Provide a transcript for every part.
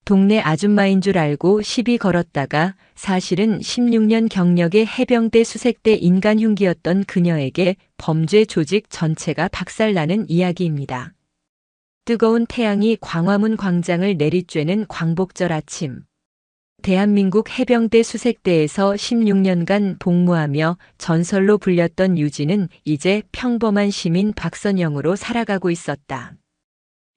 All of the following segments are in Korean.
동네 아줌마인 줄 알고 시비 걸었다가 사실은 16년 경력의 해병대 수색대 인간 흉기였던 그녀에게 범죄 조직 전체가 박살나는 이야기입니다. 뜨거운 태양이 광화문 광장을 내리쬐는 광복절 아침. 대한민국 해병대 수색대에서 16년간 복무하며 전설로 불렸던 유진은 이제 평범한 시민 박선영으로 살아가고 있었다.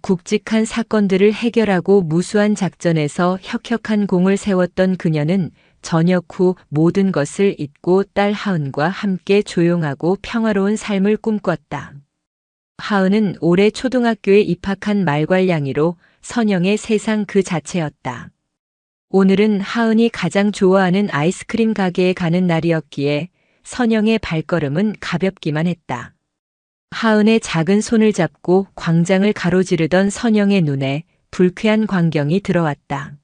굵직한 사건들을 해결하고 무수한 작전에서 혁혁한 공을 세웠던 그녀는 전역 후 모든 것을 잊고 딸 하은과 함께 조용하고 평화로운 삶을 꿈꿨다. 하은은 올해 초등학교에 입학한 말괄량이로 선영의 세상 그 자체였다. 오늘은 하은이 가장 좋아하는 아이스크림 가게에 가는 날이었기에 선영의 발걸음은 가볍기만 했다. 하은의 작은 손을 잡고 광장을 가로지르던 선영의 눈에 불쾌한 광경이 들어왔다.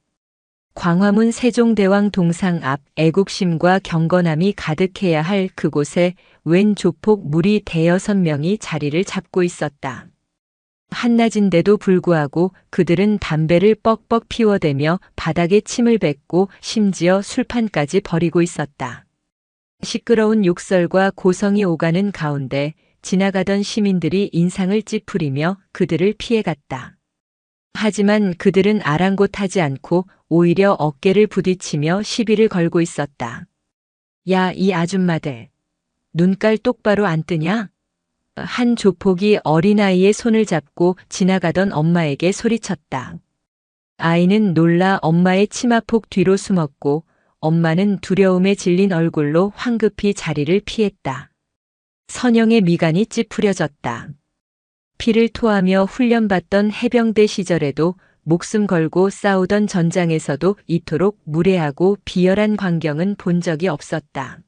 광화문 세종대왕 동상 앞 애국심과 경건함이 가득해야 할 그곳에 웬 조폭 무리 대여섯 명이 자리를 잡고 있었다. 한낮인데도 불구하고 그들은 담배를 뻑뻑 피워대며 바닥에 침을 뱉고 심지어 술판까지 버리고 있었다. 시끄러운 욕설과 고성이 오가는 가운데 지나가던 시민들이 인상을 찌푸리며 그들을 피해갔다. 하지만 그들은 아랑곳하지 않고 오히려 어깨를 부딪히며 시비를 걸고 있었다. 야, 이 아줌마들. 눈깔 똑바로 안 뜨냐? 한 조폭이 어린아이의 손을 잡고 지나가던 엄마에게 소리쳤다. 아이는 놀라 엄마의 치마폭 뒤로 숨었고 엄마는 두려움에 질린 얼굴로 황급히 자리를 피했다. 선영의 미간이 찌푸려졌다. 피를 토하며 훈련받던 해병대 시절에도 목숨 걸고 싸우던 전장에서도 이토록 무례하고 비열한 광경은 본 적이 없었다.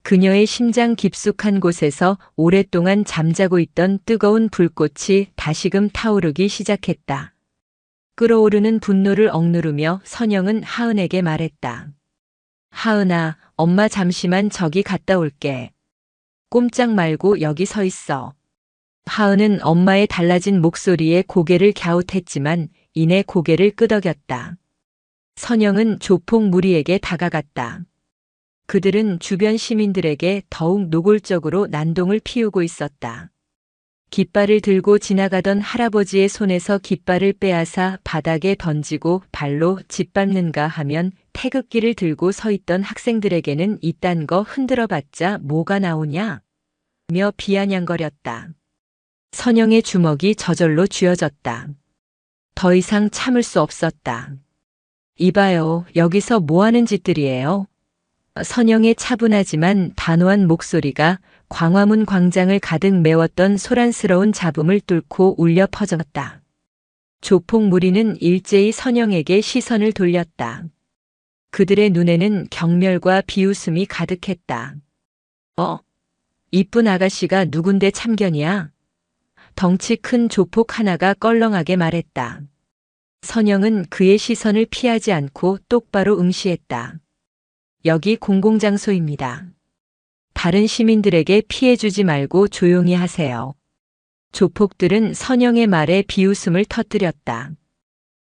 그녀의 심장 깊숙한 곳에서 오랫동안 잠자고 있던 뜨거운 불꽃이 다시금 타오르기 시작했다. 끓어오르는 분노를 억누르며 선영은 하은에게 말했다. 하은아, 엄마 잠시만 저기 갔다 올게. 꼼짝 말고 여기 서 있어. 하은은 엄마의 달라진 목소리에 고개를 갸웃했지만 이내 고개를 끄덕였다. 선영은 조폭 무리에게 다가갔다. 그들은 주변 시민들에게 더욱 노골적으로 난동을 피우고 있었다. 깃발을 들고 지나가던 할아버지의 손에서 깃발을 빼앗아 바닥에 던지고 발로 짓밟는가 하면 태극기를 들고 서 있던 학생들에게는 이딴 거 흔들어봤자 뭐가 나오냐? 며 비아냥거렸다. 선영의 주먹이 저절로 쥐어졌다. 더 이상 참을 수 없었다. 이봐요, 여기서 뭐 하는 짓들이에요? 선영의 차분하지만 단호한 목소리가 광화문 광장을 가득 메웠던 소란스러운 잡음을 뚫고 울려 퍼졌다. 조폭 무리는 일제히 선영에게 시선을 돌렸다. 그들의 눈에는 경멸과 비웃음이 가득했다. 이쁜 아가씨가 누군데 참견이야? 덩치 큰 조폭 하나가 껄렁하게 말했다. 선영은 그의 시선을 피하지 않고 똑바로 응시했다. 여기 공공장소입니다. 다른 시민들에게 피해주지 말고 조용히 하세요. 조폭들은 선영의 말에 비웃음을 터뜨렸다.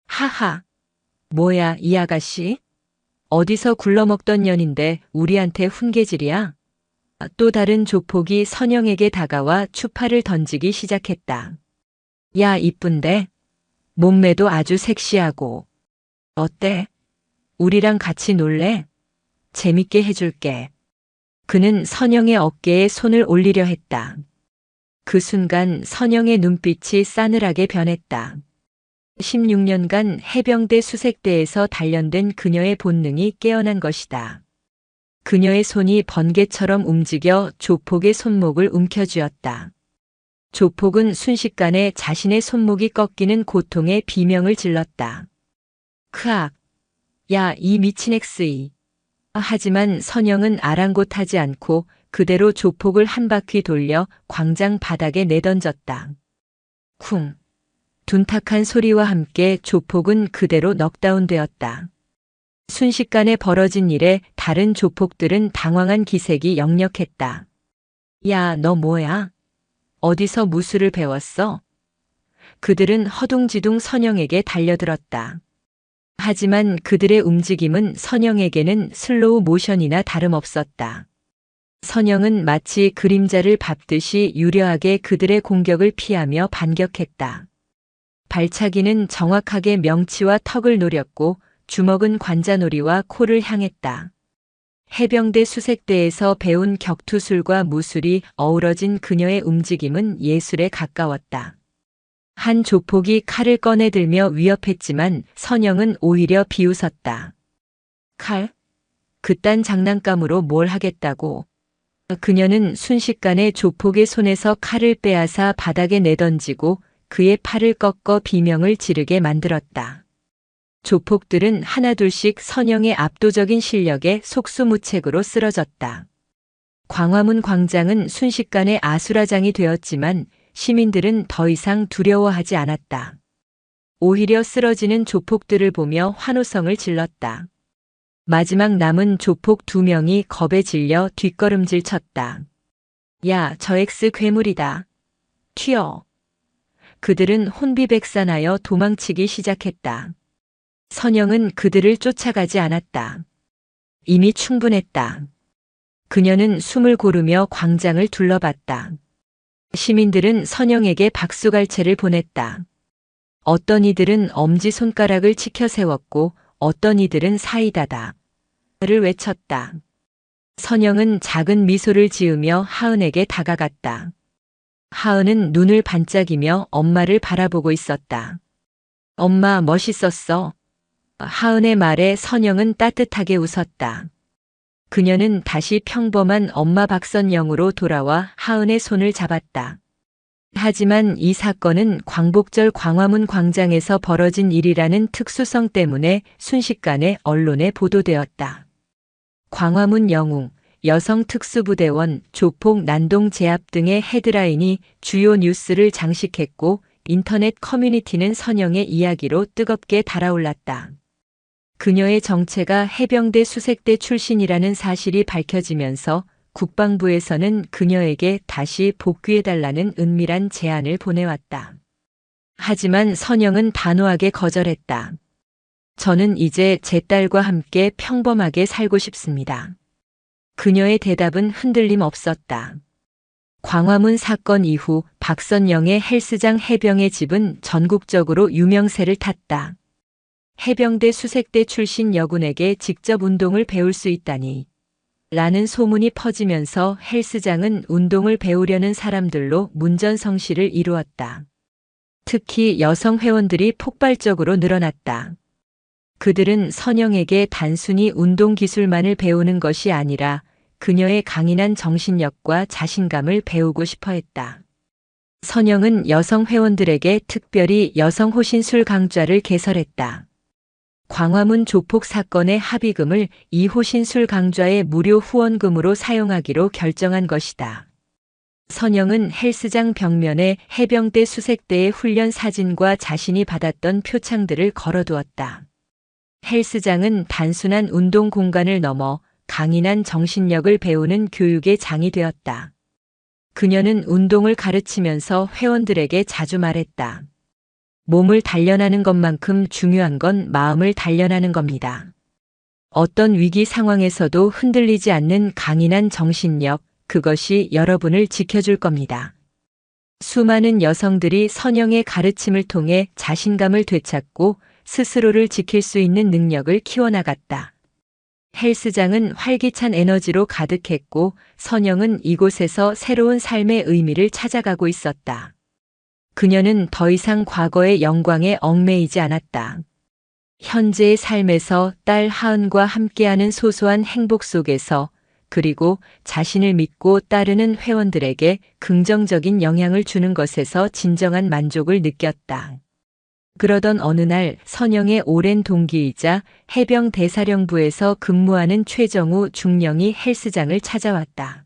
하하. 뭐야, 이 아가씨? 어디서 굴러먹던 년인데 우리한테 훈계질이야? 또 다른 조폭이 선영에게 다가와 추파를 던지기 시작했다. 야, 이쁜데? 몸매도 아주 섹시하고. 어때? 우리랑 같이 놀래? 재밌게 해줄게. 그는 선영의 어깨에 손을 올리려 했다. 그 순간 선영의 눈빛이 싸늘하게 변했다. 16년간 해병대 수색대에서 단련된 그녀의 본능이 깨어난 것이다. 그녀의 손이 번개처럼 움직여 조폭의 손목을 움켜쥐었다. 조폭은 순식간에 자신의 손목이 꺾이는 고통에 비명을 질렀다. 크악! 야, 이 미친 엑스이! 하지만 선영은 아랑곳하지 않고 그대로 조폭을 한 바퀴 돌려 광장 바닥에 내던졌다. 쿵! 둔탁한 소리와 함께 조폭은 그대로 넉다운되었다. 순식간에 벌어진 일에 다른 조폭들은 당황한 기색이 역력했다. 야, 너 뭐야? 어디서 무술을 배웠어? 그들은 허둥지둥 선영에게 달려들었다. 하지만 그들의 움직임은 선영에게는 슬로우 모션이나 다름없었다. 선영은 마치 그림자를 밟듯이 유려하게 그들의 공격을 피하며 반격했다. 발차기는 정확하게 명치와 턱을 노렸고 주먹은 관자놀이와 코를 향했다. 해병대 수색대에서 배운 격투술과 무술이 어우러진 그녀의 움직임은 예술에 가까웠다. 한 조폭이 칼을 꺼내들며 위협했지만 선영은 오히려 비웃었다. 칼? 그딴 장난감으로 뭘 하겠다고. 그녀는 순식간에 조폭의 손에서 칼을 빼앗아 바닥에 내던지고 그의 팔을 꺾어 비명을 지르게 만들었다. 조폭들은 하나둘씩 선영의 압도적인 실력에 속수무책으로 쓰러졌다. 광화문 광장은 순식간에 아수라장이 되었지만 시민들은 더 이상 두려워하지 않았다. 오히려 쓰러지는 조폭들을 보며 환호성을 질렀다. 마지막 남은 조폭 2명이 겁에 질려 뒷걸음질 쳤다. 야, 저 엑스 괴물이다. 튀어. 그들은 혼비백산하여 도망치기 시작했다. 선영은 그들을 쫓아가지 않았다. 이미 충분했다. 그녀는 숨을 고르며 광장을 둘러봤다. 시민들은 선영에게 박수갈채를 보냈다. 어떤 이들은 엄지손가락을 치켜 세웠고 어떤 이들은 사이다다 를 외쳤다. 선영은 작은 미소를 지으며 하은에게 다가갔다. 하은은 눈을 반짝이며 엄마를 바라보고 있었다. 엄마 멋있었어. 하은의 말에 선영은 따뜻하게 웃었다. 그녀는 다시 평범한 엄마 박선영으로 돌아와 하은의 손을 잡았다. 하지만 이 사건은 광복절 광화문 광장에서 벌어진 일이라는 특수성 때문에 순식간에 언론에 보도되었다. 광화문 영웅, 여성 특수부대원, 조폭 난동 제압 등의 헤드라인이 주요 뉴스를 장식했고 인터넷 커뮤니티는 선영의 이야기로 뜨겁게 달아올랐다. 그녀의 정체가 해병대 수색대 출신이라는 사실이 밝혀지면서 국방부에서는 그녀에게 다시 복귀해달라는 은밀한 제안을 보내왔다. 하지만 선영은 단호하게 거절했다. 저는 이제 제 딸과 함께 평범하게 살고 싶습니다. 그녀의 대답은 흔들림 없었다. 광화문 사건 이후 박선영의 헬스장 해병의 집은 전국적으로 유명세를 탔다. 해병대 수색대 출신 여군에게 직접 운동을 배울 수 있다니 라는 소문이 퍼지면서 헬스장은 운동을 배우려는 사람들로 문전성시를 이루었다. 특히 여성 회원들이 폭발적으로 늘어났다. 그들은 선영에게 단순히 운동 기술만을 배우는 것이 아니라 그녀의 강인한 정신력과 자신감을 배우고 싶어 했다. 선영은 여성 회원들에게 특별히 여성 호신술 강좌를 개설했다. 광화문 조폭 사건의 합의금을 이 호신술 강좌의 무료 후원금으로 사용하기로 결정한 것이다. 선영은 헬스장 벽면에 해병대 수색대의 훈련 사진과 자신이 받았던 표창들을 걸어두었다. 헬스장은 단순한 운동 공간을 넘어 강인한 정신력을 배우는 교육의 장이 되었다. 그녀는 운동을 가르치면서 회원들에게 자주 말했다. 몸을 단련하는 것만큼 중요한 건 마음을 단련하는 겁니다. 어떤 위기 상황에서도 흔들리지 않는 강인한 정신력, 그것이 여러분을 지켜줄 겁니다. 수많은 여성들이 선영의 가르침을 통해 자신감을 되찾고 스스로를 지킬 수 있는 능력을 키워나갔다. 헬스장은 활기찬 에너지로 가득했고 선영은 이곳에서 새로운 삶의 의미를 찾아가고 있었다. 그녀는 더 이상 과거의 영광에 얽매이지 않았다. 현재의 삶에서 딸 하은과 함께하는 소소한 행복 속에서 그리고 자신을 믿고 따르는 회원들에게 긍정적인 영향을 주는 것에서 진정한 만족을 느꼈다. 그러던 어느 날 선영의 오랜 동기이자 해병 대사령부에서 근무하는 최정우 중령이 헬스장을 찾아왔다.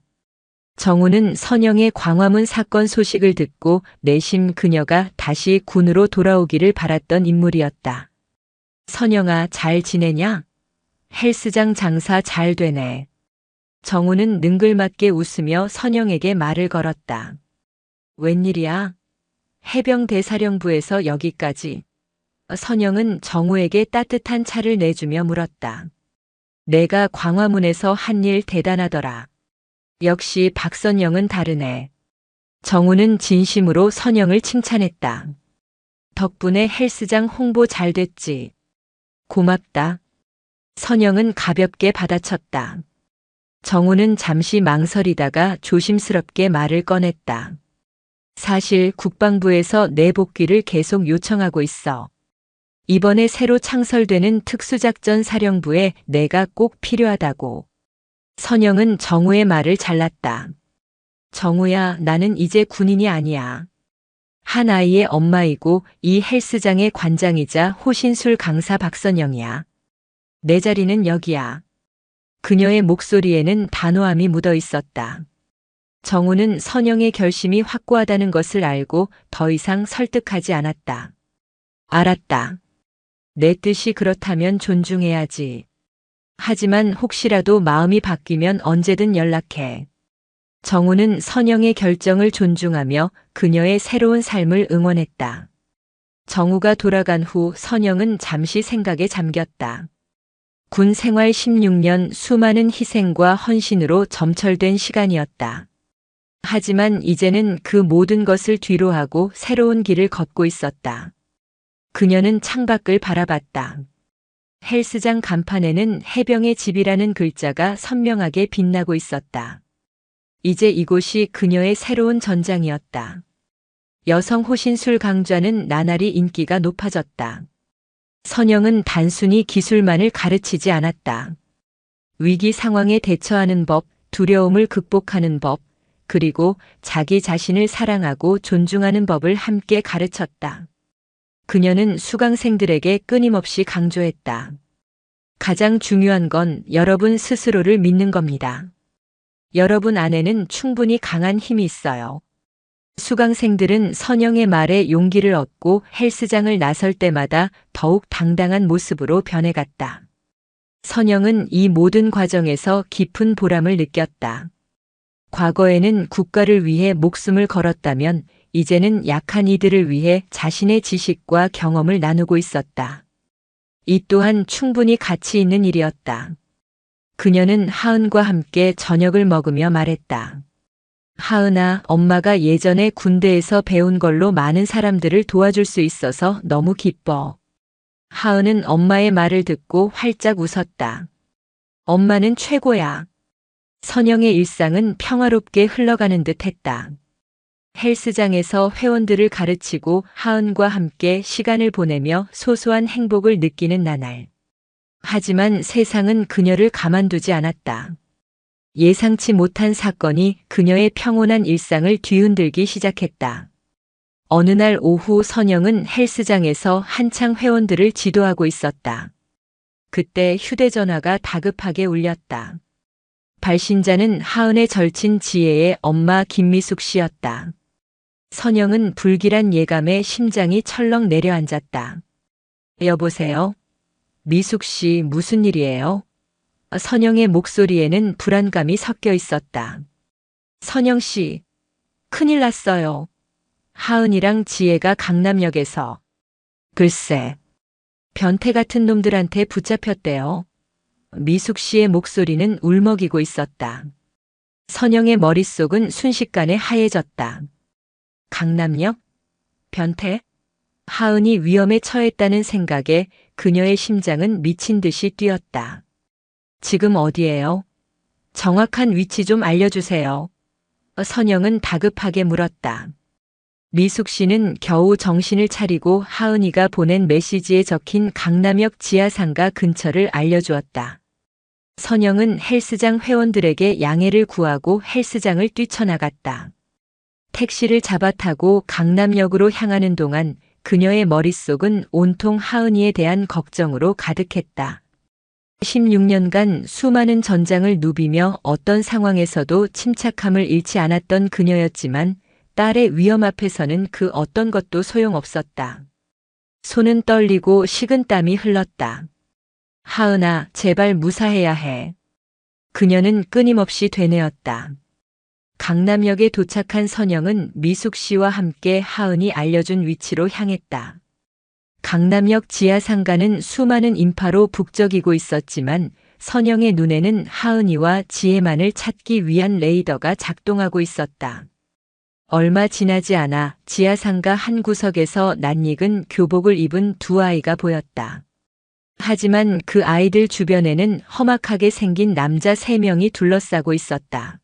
정우는 선영의 광화문 사건 소식을 듣고 내심 그녀가 다시 군으로 돌아오기를 바랐던 인물이었다. 선영아, 잘 지내냐? 헬스장 장사 잘 되네. 정우는 능글맞게 웃으며 선영에게 말을 걸었다. 웬일이야? 해병 대사령부에서 여기까지. 선영은 정우에게 따뜻한 차를 내주며 물었다. 내가 광화문에서 한 일 대단하더라. 역시 박선영은 다르네. 정우는 진심으로 선영을 칭찬했다. 덕분에 헬스장 홍보 잘 됐지. 고맙다. 선영은 가볍게 받아쳤다. 정우는 잠시 망설이다가 조심스럽게 말을 꺼냈다. 사실 국방부에서 내 복귀를 계속 요청하고 있어. 이번에 새로 창설되는 특수작전 사령부에 내가 꼭 필요하다고. 선영은 정우의 말을 잘랐다. 정우야, 나는 이제 군인이 아니야. 한 아이의 엄마이고 이 헬스장의 관장이자 호신술 강사 박선영이야. 내 자리는 여기야. 그녀의 목소리에는 단호함이 묻어 있었다. 정우는 선영의 결심이 확고하다는 것을 알고 더 이상 설득하지 않았다. 알았다. 내 뜻이 그렇다면 존중해야지. 하지만 혹시라도 마음이 바뀌면 언제든 연락해. 정우는 선영의 결정을 존중하며 그녀의 새로운 삶을 응원했다. 정우가 돌아간 후 선영은 잠시 생각에 잠겼다. 군 생활 16년 수많은 희생과 헌신으로 점철된 시간이었다. 하지만 이제는 그 모든 것을 뒤로하고 새로운 길을 걷고 있었다. 그녀는 창밖을 바라봤다. 헬스장 간판에는 해병의 집이라는 글자가 선명하게 빛나고 있었다. 이제 이곳이 그녀의 새로운 전장이었다. 여성 호신술 강좌는 나날이 인기가 높아졌다. 선영은 단순히 기술만을 가르치지 않았다. 위기 상황에 대처하는 법, 두려움을 극복하는 법, 그리고 자기 자신을 사랑하고 존중하는 법을 함께 가르쳤다. 그녀는 수강생들에게 끊임없이 강조했다. 가장 중요한 건 여러분 스스로를 믿는 겁니다. 여러분 안에는 충분히 강한 힘이 있어요. 수강생들은 선영의 말에 용기를 얻고 헬스장을 나설 때마다 더욱 당당한 모습으로 변해갔다. 선영은 이 모든 과정에서 깊은 보람을 느꼈다. 과거에는 국가를 위해 목숨을 걸었다면 이제는 약한 이들을 위해 자신의 지식과 경험을 나누고 있었다. 이 또한 충분히 가치 있는 일이었다. 그녀는 하은과 함께 저녁을 먹으며 말했다. 하은아, 엄마가 예전에 군대에서 배운 걸로 많은 사람들을 도와줄 수 있어서 너무 기뻐. 하은은 엄마의 말을 듣고 활짝 웃었다. 엄마는 최고야. 선영의 일상은 평화롭게 흘러가는 듯 했다. 헬스장에서 회원들을 가르치고 하은과 함께 시간을 보내며 소소한 행복을 느끼는 나날. 하지만 세상은 그녀를 가만두지 않았다. 예상치 못한 사건이 그녀의 평온한 일상을 뒤흔들기 시작했다. 어느 날 오후 선영은 헬스장에서 한창 회원들을 지도하고 있었다. 그때 휴대전화가 다급하게 울렸다. 발신자는 하은의 절친 지혜의 엄마 김미숙 씨였다. 선영은 불길한 예감에 심장이 철렁 내려앉았다. 여보세요? 미숙 씨, 무슨 일이에요? 선영의 목소리에는 불안감이 섞여 있었다. 선영 씨, 큰일 났어요. 하은이랑 지혜가 강남역에서. 글쎄, 변태 같은 놈들한테 붙잡혔대요. 미숙 씨의 목소리는 울먹이고 있었다. 선영의 머릿속은 순식간에 하얘졌다. 강남역? 변태? 하은이 위험에 처했다는 생각에 그녀의 심장은 미친 듯이 뛰었다. 지금 어디예요? 정확한 위치 좀 알려주세요. 선영은 다급하게 물었다. 미숙 씨는 겨우 정신을 차리고 하은이가 보낸 메시지에 적힌 강남역 지하상가 근처를 알려주었다. 선영은 헬스장 회원들에게 양해를 구하고 헬스장을 뛰쳐나갔다. 택시를 잡아 타고 강남역으로 향하는 동안 그녀의 머릿속은 온통 하은이에 대한 걱정으로 가득했다. 16년간 수많은 전장을 누비며 어떤 상황에서도 침착함을 잃지 않았던 그녀였지만 딸의 위험 앞에서는 그 어떤 것도 소용없었다. 손은 떨리고 식은땀이 흘렀다. 하은아, 제발 무사해야 해. 그녀는 끊임없이 되뇌었다. 강남역에 도착한 선영은 미숙 씨와 함께 하은이 알려준 위치로 향했다. 강남역 지하상가는 수많은 인파로 북적이고 있었지만 선영의 눈에는 하은이와 지혜만을 찾기 위한 레이더가 작동하고 있었다. 얼마 지나지 않아 지하상가 한 구석에서 낯익은 교복을 입은 두 아이가 보였다. 하지만 그 아이들 주변에는 험악하게 생긴 남자 3명이 둘러싸고 있었다.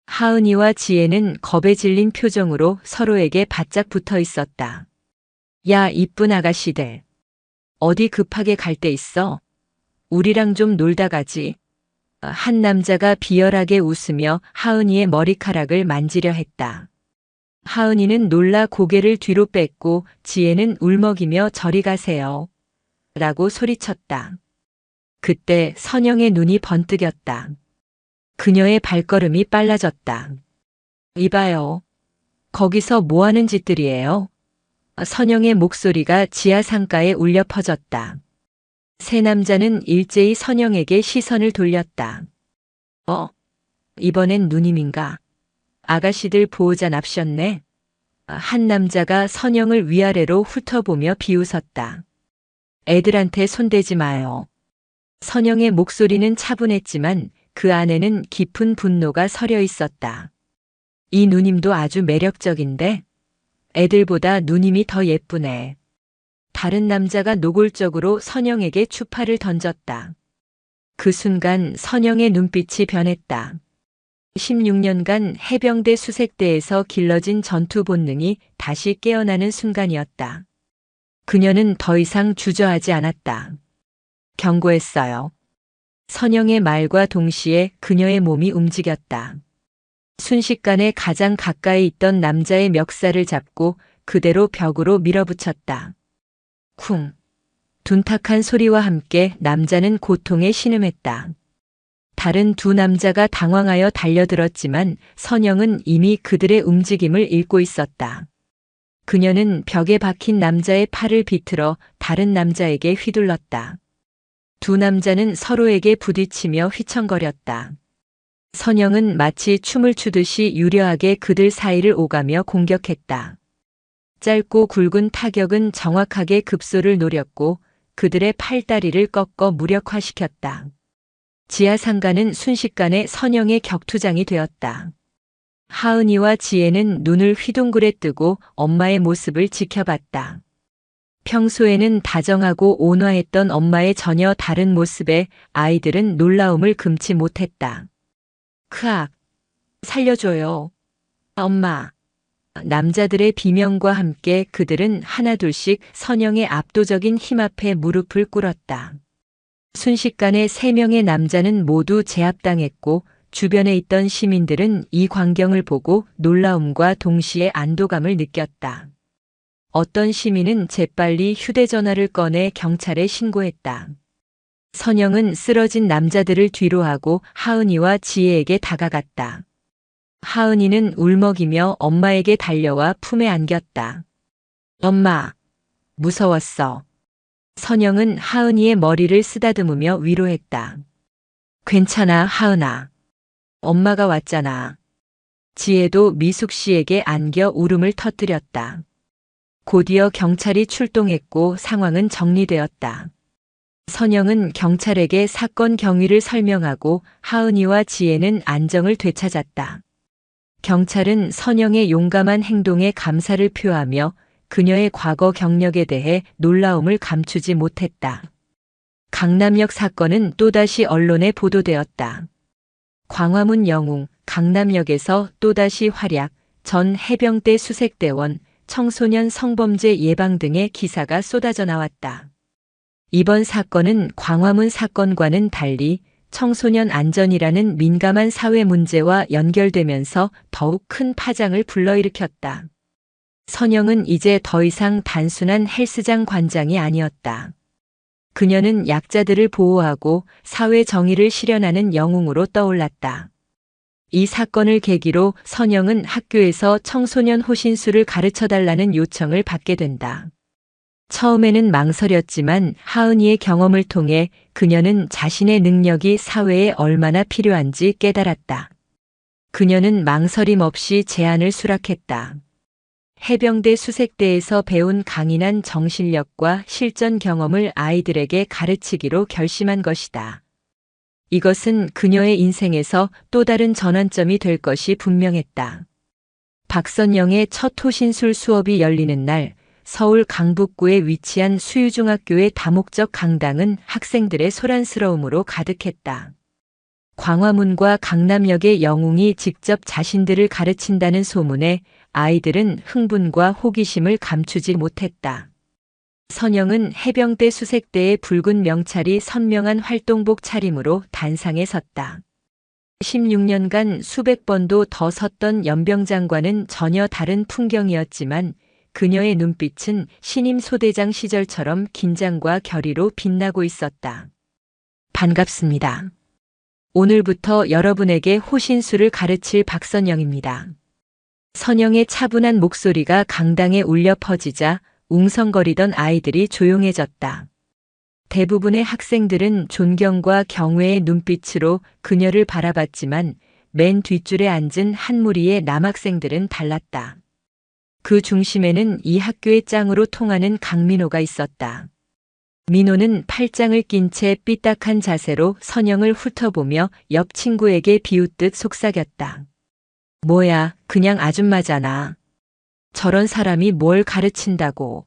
하은이와 지혜는 겁에 질린 표정으로 서로에게 바짝 붙어 있었다. 야, 이쁜 아가씨들. 어디 급하게 갈 데 있어? 우리랑 좀 놀다 가지. 한 남자가 비열하게 웃으며 하은이의 머리카락을 만지려 했다. 하은이는 놀라 고개를 뒤로 뺐고 지혜는 울먹이며 저리 가세요. 라고 소리쳤다. 그때 선영의 눈이 번뜩였다. 그녀의 발걸음이 빨라졌다. 이봐요. 거기서 뭐 하는 짓들이에요? 선영의 목소리가 지하상가에 울려 퍼졌다. 세 남자는 일제히 선영에게 시선을 돌렸다. 이번엔 누님인가? 아가씨들 보호자 납셨네. 한 남자가 선영을 위아래로 훑어보며 비웃었다. 애들한테 손대지 마요. 선영의 목소리는 차분했지만 그 안에는 깊은 분노가 서려 있었다. 이 누님도 아주 매력적인데 애들보다 누님이 더 예쁘네. 다른 남자가 노골적으로 선영에게 추파를 던졌다. 그 순간 선영의 눈빛이 변했다. 16년간 해병대 수색대에서 길러진 전투 본능이 다시 깨어나는 순간이었다. 그녀는 더 이상 주저하지 않았다. 경고했어요. 선영의 말과 동시에 그녀의 몸이 움직였다. 순식간에 가장 가까이 있던 남자의 멱살을 잡고 그대로 벽으로 밀어붙였다. 쿵. 둔탁한 소리와 함께 남자는 고통에 신음했다. 다른 두 남자가 당황하여 달려들었지만 선영은 이미 그들의 움직임을 읽고 있었다. 그녀는 벽에 박힌 남자의 팔을 비틀어 다른 남자에게 휘둘렀다. 두 남자는 서로에게 부딪히며 휘청거렸다. 선영은 마치 춤을 추듯이 유려하게 그들 사이를 오가며 공격했다. 짧고 굵은 타격은 정확하게 급소를 노렸고 그들의 팔다리를 꺾어 무력화시켰다. 지하상가는 순식간에 선영의 격투장이 되었다. 하은이와 지혜는 눈을 휘둥그레 뜨고 엄마의 모습을 지켜봤다. 평소에는 다정하고 온화했던 엄마의 전혀 다른 모습에 아이들은 놀라움을 금치 못했다. 크악! 살려줘요. 엄마! 남자들의 비명과 함께 그들은 하나둘씩 선영의 압도적인 힘 앞에 무릎을 꿇었다. 순식간에 3명의 남자는 모두 제압당했고 주변에 있던 시민들은 이 광경을 보고 놀라움과 동시에 안도감을 느꼈다. 어떤 시민은 재빨리 휴대전화를 꺼내 경찰에 신고했다. 선영은 쓰러진 남자들을 뒤로하고 하은이와 지혜에게 다가갔다. 하은이는 울먹이며 엄마에게 달려와 품에 안겼다. 엄마, 무서웠어. 선영은 하은이의 머리를 쓰다듬으며 위로했다. 괜찮아, 하은아. 엄마가 왔잖아. 지혜도 미숙 씨에게 안겨 울음을 터뜨렸다. 곧이어 경찰이 출동했고 상황은 정리되었다. 선영은 경찰에게 사건 경위를 설명하고 하은이와 지혜는 안정을 되찾았다. 경찰은 선영의 용감한 행동에 감사를 표하며 그녀의 과거 경력에 대해 놀라움을 감추지 못했다. 강남역 사건은 또다시 언론에 보도되었다. 광화문 영웅, 강남역에서 또다시 활약, 전 해병대 수색대원, 청소년 성범죄 예방 등의 기사가 쏟아져 나왔다. 이번 사건은 광화문 사건과는 달리 청소년 안전이라는 민감한 사회 문제와 연결되면서 더욱 큰 파장을 불러일으켰다. 선영은 이제 더 이상 단순한 헬스장 관장이 아니었다. 그녀는 약자들을 보호하고 사회 정의를 실현하는 영웅으로 떠올랐다. 이 사건을 계기로 선영은 학교에서 청소년 호신술을 가르쳐달라는 요청을 받게 된다. 처음에는 망설였지만 하은이의 경험을 통해 그녀는 자신의 능력이 사회에 얼마나 필요한지 깨달았다. 그녀는 망설임 없이 제안을 수락했다. 해병대 수색대에서 배운 강인한 정신력과 실전 경험을 아이들에게 가르치기로 결심한 것이다. 이것은 그녀의 인생에서 또 다른 전환점이 될 것이 분명했다. 박선영의 첫 호신술 수업이 열리는 날, 서울 강북구에 위치한 수유중학교의 다목적 강당은 학생들의 소란스러움으로 가득했다. 광화문과 강남역의 영웅이 직접 자신들을 가르친다는 소문에 아이들은 흥분과 호기심을 감추지 못했다. 선영은 해병대 수색대의 붉은 명찰이 선명한 활동복 차림으로 단상에 섰다. 16년간 수백 번도 더 섰던 연병장과는 전혀 다른 풍경이었지만 그녀의 눈빛은 신임 소대장 시절처럼 긴장과 결의로 빛나고 있었다. 반갑습니다. 오늘부터 여러분에게 호신술을 가르칠 박선영입니다. 선영의 차분한 목소리가 강당에 울려 퍼지자 웅성거리던 아이들이 조용해졌다. 대부분의 학생들은 존경과 경외의 눈빛으로 그녀를 바라봤지만 맨 뒷줄에 앉은 한 무리의 남학생들은 달랐다. 그 중심에는 이 학교의 짱으로 통하는 강민호가 있었다. 민호는 팔짱을 낀 채 삐딱한 자세로 선영을 훑어보며 옆 친구에게 비웃듯 속삭였다. 뭐야, 그냥 아줌마잖아. 저런 사람이 뭘 가르친다고.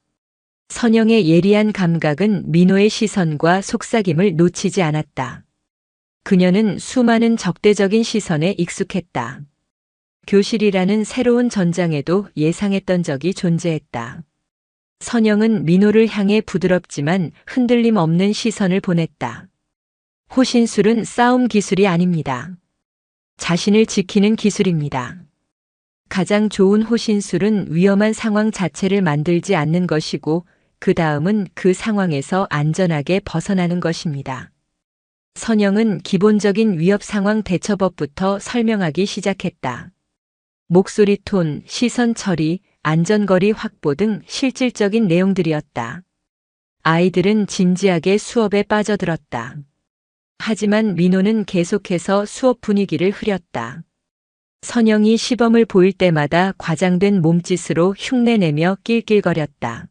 선영의 예리한 감각은 민호의 시선과 속삭임을 놓치지 않았다. 그녀는 수많은 적대적인 시선에 익숙했다. 교실이라는 새로운 전장에도 예상했던 적이 존재했다. 선영은 민호를 향해 부드럽지만 흔들림 없는 시선을 보냈다. 호신술은 싸움 기술이 아닙니다. 자신을 지키는 기술입니다. 가장 좋은 호신술은 위험한 상황 자체를 만들지 않는 것이고 그 다음은 그 상황에서 안전하게 벗어나는 것입니다. 선영은 기본적인 위협 상황 대처법부터 설명하기 시작했다. 목소리 톤, 시선 처리, 안전거리 확보 등 실질적인 내용들이었다. 아이들은 진지하게 수업에 빠져들었다. 하지만 민호는 계속해서 수업 분위기를 흐렸다. 선영이 시범을 보일 때마다 과장된 몸짓으로 흉내내며 낄낄거렸다.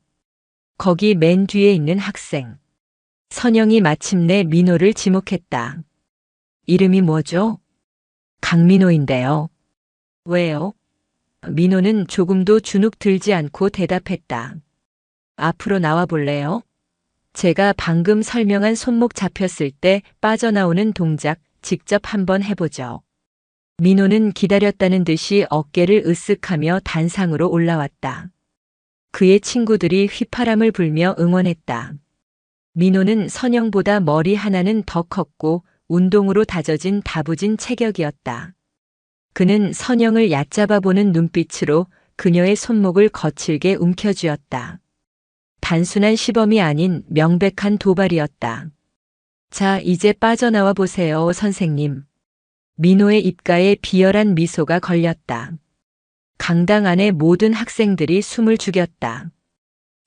거기 맨 뒤에 있는 학생. 선영이 마침내 민호를 지목했다. 이름이 뭐죠? 강민호인데요. 왜요? 민호는 조금도 주눅 들지 않고 대답했다. 앞으로 나와 볼래요? 제가 방금 설명한 손목 잡혔을 때 빠져나오는 동작 직접 한번 해보죠. 민호는 기다렸다는 듯이 어깨를 으쓱하며 단상으로 올라왔다. 그의 친구들이 휘파람을 불며 응원했다. 민호는 선영보다 머리 하나는 더 컸고 운동으로 다져진 다부진 체격이었다. 그는 선영을 얕잡아 보는 눈빛으로 그녀의 손목을 거칠게 움켜쥐었다. 단순한 시범이 아닌 명백한 도발이었다. 자, 이제 빠져나와 보세요, 선생님. 민호의 입가에 비열한 미소가 걸렸다. 강당 안의 모든 학생들이 숨을 죽였다.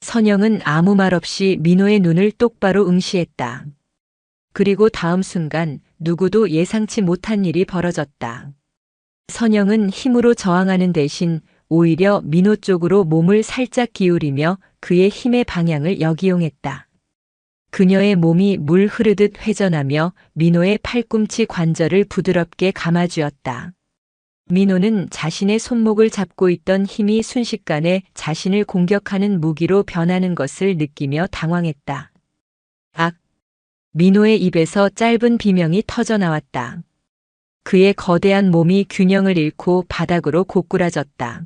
선영은 아무 말 없이 민호의 눈을 똑바로 응시했다. 그리고 다음 순간 누구도 예상치 못한 일이 벌어졌다. 선영은 힘으로 저항하는 대신 오히려 민호 쪽으로 몸을 살짝 기울이며 그의 힘의 방향을 역이용했다. 그녀의 몸이 물 흐르듯 회전하며 민호의 팔꿈치 관절을 부드럽게 감아주었다. 민호는 자신의 손목을 잡고 있던 힘이 순식간에 자신을 공격하는 무기로 변하는 것을 느끼며 당황했다. 악! 민호의 입에서 짧은 비명이 터져 나왔다. 그의 거대한 몸이 균형을 잃고 바닥으로 고꾸라졌다.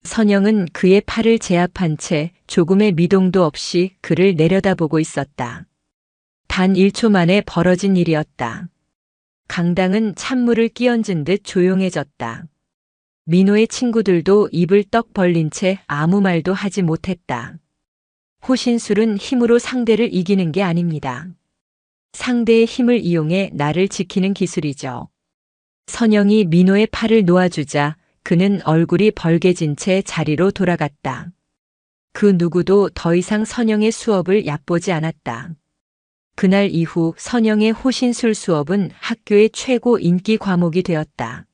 선영은 그의 팔을 제압한 채 조금의 미동도 없이 그를 내려다보고 있었다. 단 1초 만에 벌어진 일이었다. 강당은 찬물을 끼얹은 듯 조용해졌다. 민호의 친구들도 입을 떡 벌린 채 아무 말도 하지 못했다. 호신술은 힘으로 상대를 이기는 게 아닙니다. 상대의 힘을 이용해 나를 지키는 기술이죠. 선영이 민호의 팔을 놓아주자 그는 얼굴이 벌개진 채 자리로 돌아갔다. 그 누구도 더 이상 선영의 수업을 얕보지 않았다. 그날 이후 선영의 호신술 수업은 학교의 최고 인기 과목이 되었다.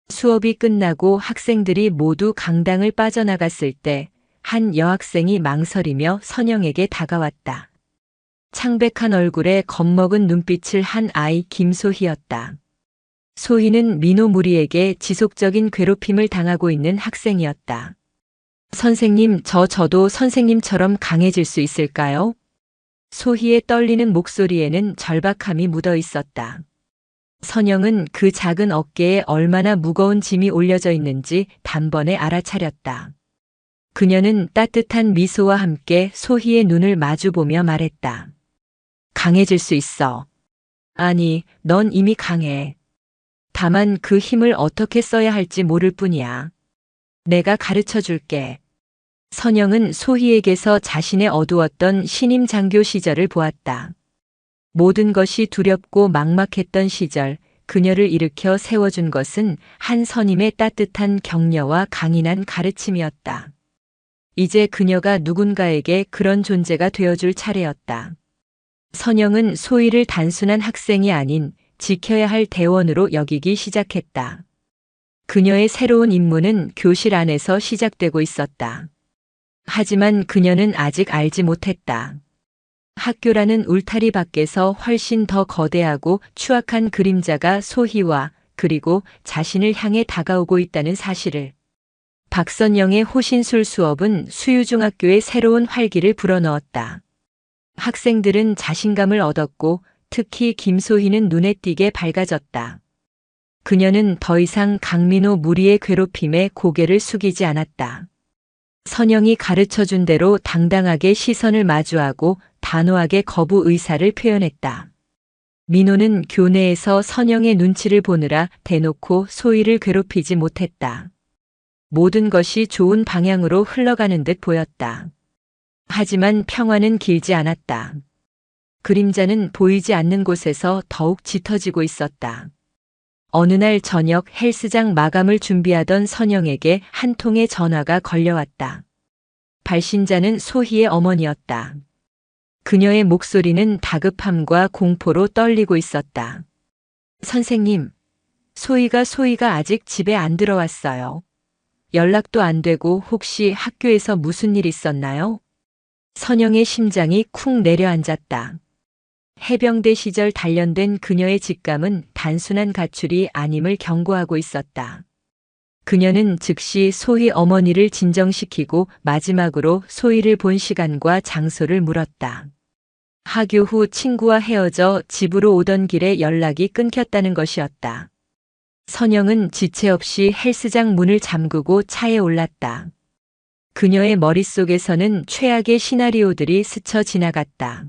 수업이 끝나고 학생들이 모두 강당을 빠져나갔을 때 한 여학생이 망설이며 선영에게 다가왔다. 창백한 얼굴에 겁먹은 눈빛을 한 아이 김소희였다. 소희는 민호 무리에게 지속적인 괴롭힘을 당하고 있는 학생이었다. 선생님, 저도 선생님처럼 강해질 수 있을까요? 소희의 떨리는 목소리에는 절박함이 묻어 있었다. 선영은 그 작은 어깨에 얼마나 무거운 짐이 올려져 있는지 단번에 알아차렸다. 그녀는 따뜻한 미소와 함께 소희의 눈을 마주보며 말했다. 강해질 수 있어. 아니, 넌 이미 강해. 다만 그 힘을 어떻게 써야 할지 모를 뿐이야. 내가 가르쳐 줄게. 선영은 소희에게서 자신의 어두웠던 신임 장교 시절을 보았다. 모든 것이 두렵고 막막했던 시절, 그녀를 일으켜 세워준 것은 한 선임의 따뜻한 격려와 강인한 가르침이었다. 이제 그녀가 누군가에게 그런 존재가 되어줄 차례였다. 선영은 소희를 단순한 학생이 아닌 지켜야 할 대원으로 여기기 시작했다. 그녀의 새로운 임무는 교실 안에서 시작되고 있었다. 하지만 그녀는 아직 알지 못했다. 학교라는 울타리 밖에서 훨씬 더 거대하고 추악한 그림자가 소희와 그리고 자신을 향해 다가오고 있다는 사실을. 박선영의 호신술 수업은 수유중학교의 새로운 활기를 불어넣었다. 학생들은 자신감을 얻었고 특히 김소희는 눈에 띄게 밝아졌다. 그녀는 더 이상 강민호 무리의 괴롭힘에 고개를 숙이지 않았다. 선영이 가르쳐준 대로 당당하게 시선을 마주하고 단호하게 거부 의사를 표현했다. 민호는 교내에서 선영의 눈치를 보느라 대놓고 소희를 괴롭히지 못했다. 모든 것이 좋은 방향으로 흘러가는 듯 보였다. 하지만 평화는 길지 않았다. 그림자는 보이지 않는 곳에서 더욱 짙어지고 있었다. 어느 날 저녁 헬스장 마감을 준비하던 선영에게 한 통의 전화가 걸려왔다. 발신자는 소희의 어머니였다. 그녀의 목소리는 다급함과 공포로 떨리고 있었다. 선생님, 소희가 아직 집에 안 들어왔어요. 연락도 안 되고 혹시 학교에서 무슨 일 있었나요? 선영의 심장이 쿵 내려앉았다. 해병대 시절 단련된 그녀의 직감은 단순한 가출이 아님을 경고하고 있었다. 그녀는 즉시 소희 어머니를 진정시키고 마지막으로 소희를 본 시간과 장소를 물었다. 하교 후 친구와 헤어져 집으로 오던 길에 연락이 끊겼다는 것이었다. 선영은 지체 없이 헬스장 문을 잠그고 차에 올랐다. 그녀의 머릿속에서는 최악의 시나리오들이 스쳐 지나갔다.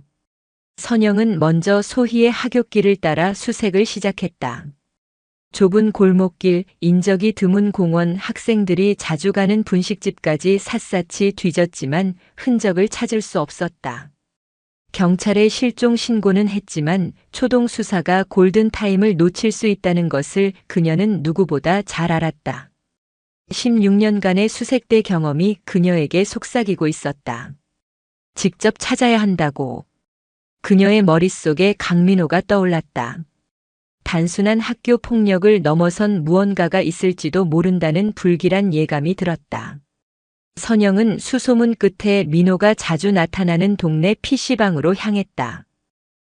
선영은 먼저 소희의 하굣길을 따라 수색을 시작했다. 좁은 골목길, 인적이 드문 공원, 학생들이 자주 가는 분식집까지 샅샅이 뒤졌지만 흔적을 찾을 수 없었다. 경찰에 실종 신고는 했지만 초동 수사가 골든타임을 놓칠 수 있다는 것을 그녀는 누구보다 잘 알았다. 16년간의 수색대 경험이 그녀에게 속삭이고 있었다. 직접 찾아야 한다고. 그녀의 머릿속에 강민호가 떠올랐다. 단순한 학교 폭력을 넘어선 무언가가 있을지도 모른다는 불길한 예감이 들었다. 선영은 수소문 끝에 민호가 자주 나타나는 동네 PC방으로 향했다.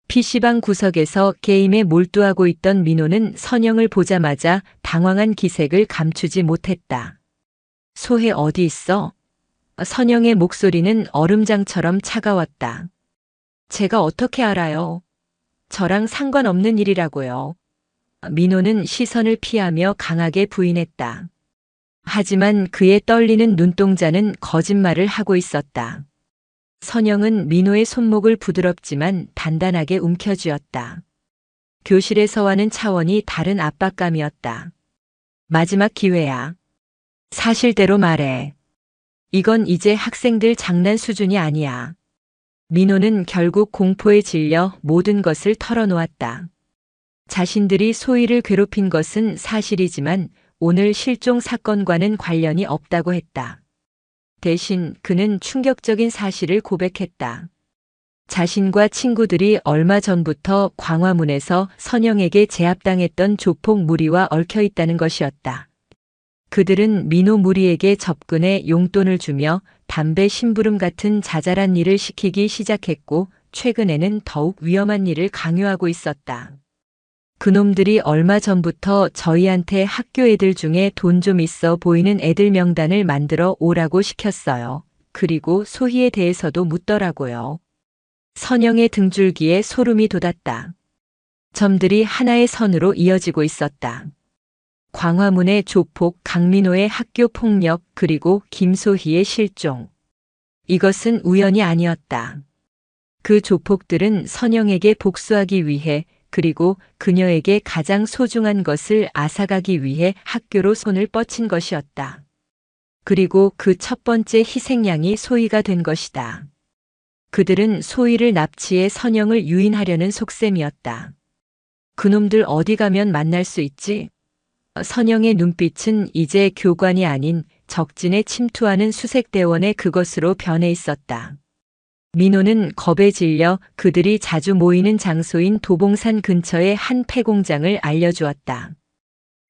PC방 구석에서 게임에 몰두하고 있던 민호는 선영을 보자마자 당황한 기색을 감추지 못했다. 소혜 어디 있어? 선영의 목소리는 얼음장처럼 차가웠다. 제가 어떻게 알아요? 저랑 상관없는 일이라고요. 민호는 시선을 피하며 강하게 부인했다. 하지만 그의 떨리는 눈동자는 거짓말을 하고 있었다. 선영은 민호의 손목을 부드럽지만 단단하게 움켜쥐었다. 교실에서와는 차원이 다른 압박감이었다. 마지막 기회야. 사실대로 말해. 이건 이제 학생들 장난 수준이 아니야. 민호는 결국 공포에 질려 모든 것을 털어놓았다. 자신들이 소희를 괴롭힌 것은 사실이지만 오늘 실종 사건과는 관련이 없다고 했다. 대신 그는 충격적인 사실을 고백했다. 자신과 친구들이 얼마 전부터 광화문에서 선영에게 제압당했던 조폭 무리와 얽혀 있다는 것이었다. 그들은 민호 무리에게 접근해 용돈을 주며 담배 심부름 같은 자잘한 일을 시키기 시작했고 최근에는 더욱 위험한 일을 강요하고 있었다. 그놈들이 얼마 전부터 저희한테 학교 애들 중에 돈 좀 있어 보이는 애들 명단을 만들어 오라고 시켰어요. 그리고 소희에 대해서도 묻더라고요. 선영의 등줄기에 소름이 돋았다. 점들이 하나의 선으로 이어지고 있었다. 광화문의 조폭 강민호의 학교 폭력 그리고 김소희의 실종. 이것은 우연이 아니었다. 그 조폭들은 선영에게 복수하기 위해 그리고 그녀에게 가장 소중한 것을 앗아가기 위해 학교로 손을 뻗친 것이었다. 그리고 그 첫 번째 희생양이 소희가 된 것이다. 그들은 소희를 납치해 선영을 유인하려는 속셈이었다. 그놈들 어디 가면 만날 수 있지? 선영의 눈빛은 이제 교관이 아닌 적진에 침투하는 수색대원의 그것으로 변해 있었다. 민호는 겁에 질려 그들이 자주 모이는 장소인 도봉산 근처의 한 폐공장을 알려주었다.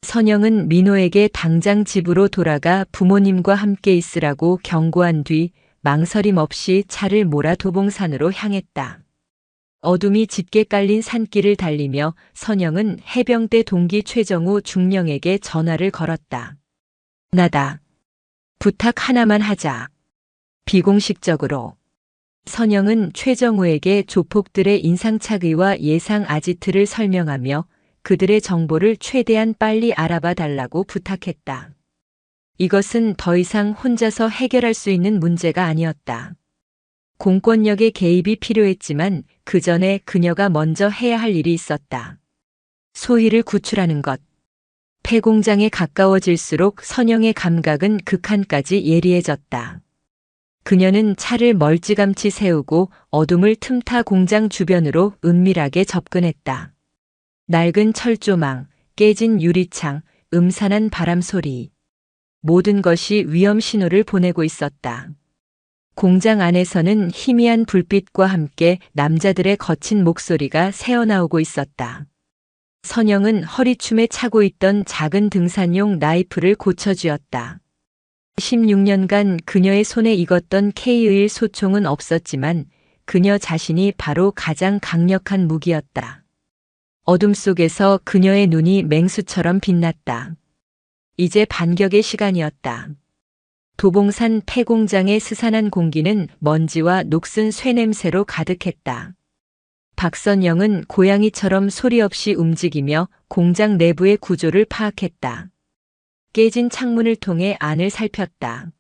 선영은 민호에게 당장 집으로 돌아가 부모님과 함께 있으라고 경고한 뒤 망설임 없이 차를 몰아 도봉산으로 향했다. 어둠이 짙게 깔린 산길을 달리며 선영은 해병대 동기 최정우 중령에게 전화를 걸었다. 나다. 부탁 하나만 하자. 비공식적으로. 선영은 최정우에게 조폭들의 인상착의와 예상 아지트를 설명하며 그들의 정보를 최대한 빨리 알아봐 달라고 부탁했다. 이것은 더 이상 혼자서 해결할 수 있는 문제가 아니었다. 공권력의 개입이 필요했지만 그 전에 그녀가 먼저 해야 할 일이 있었다. 소희를 구출하는 것. 폐공장에 가까워질수록 선영의 감각은 극한까지 예리해졌다. 그녀는 차를 멀찌감치 세우고 어둠을 틈타 공장 주변으로 은밀하게 접근했다. 낡은 철조망, 깨진 유리창, 음산한 바람 소리. 모든 것이 위험 신호를 보내고 있었다. 공장 안에서는 희미한 불빛과 함께 남자들의 거친 목소리가 새어나오고 있었다. 선영은 허리춤에 차고 있던 작은 등산용 나이프를 고쳐쥐었다. 16년간 그녀의 손에 익었던 K의 소총은 없었지만 그녀 자신이 바로 가장 강력한 무기였다. 어둠 속에서 그녀의 눈이 맹수처럼 빛났다. 이제 반격의 시간이었다. 도봉산 폐공장의 스산한 공기는 먼지와 녹슨 쇠냄새로 가득했다. 박선영은 고양이처럼 소리 없이 움직이며 공장 내부의 구조를 파악했다. 깨진 창문을 통해 안을 살폈다.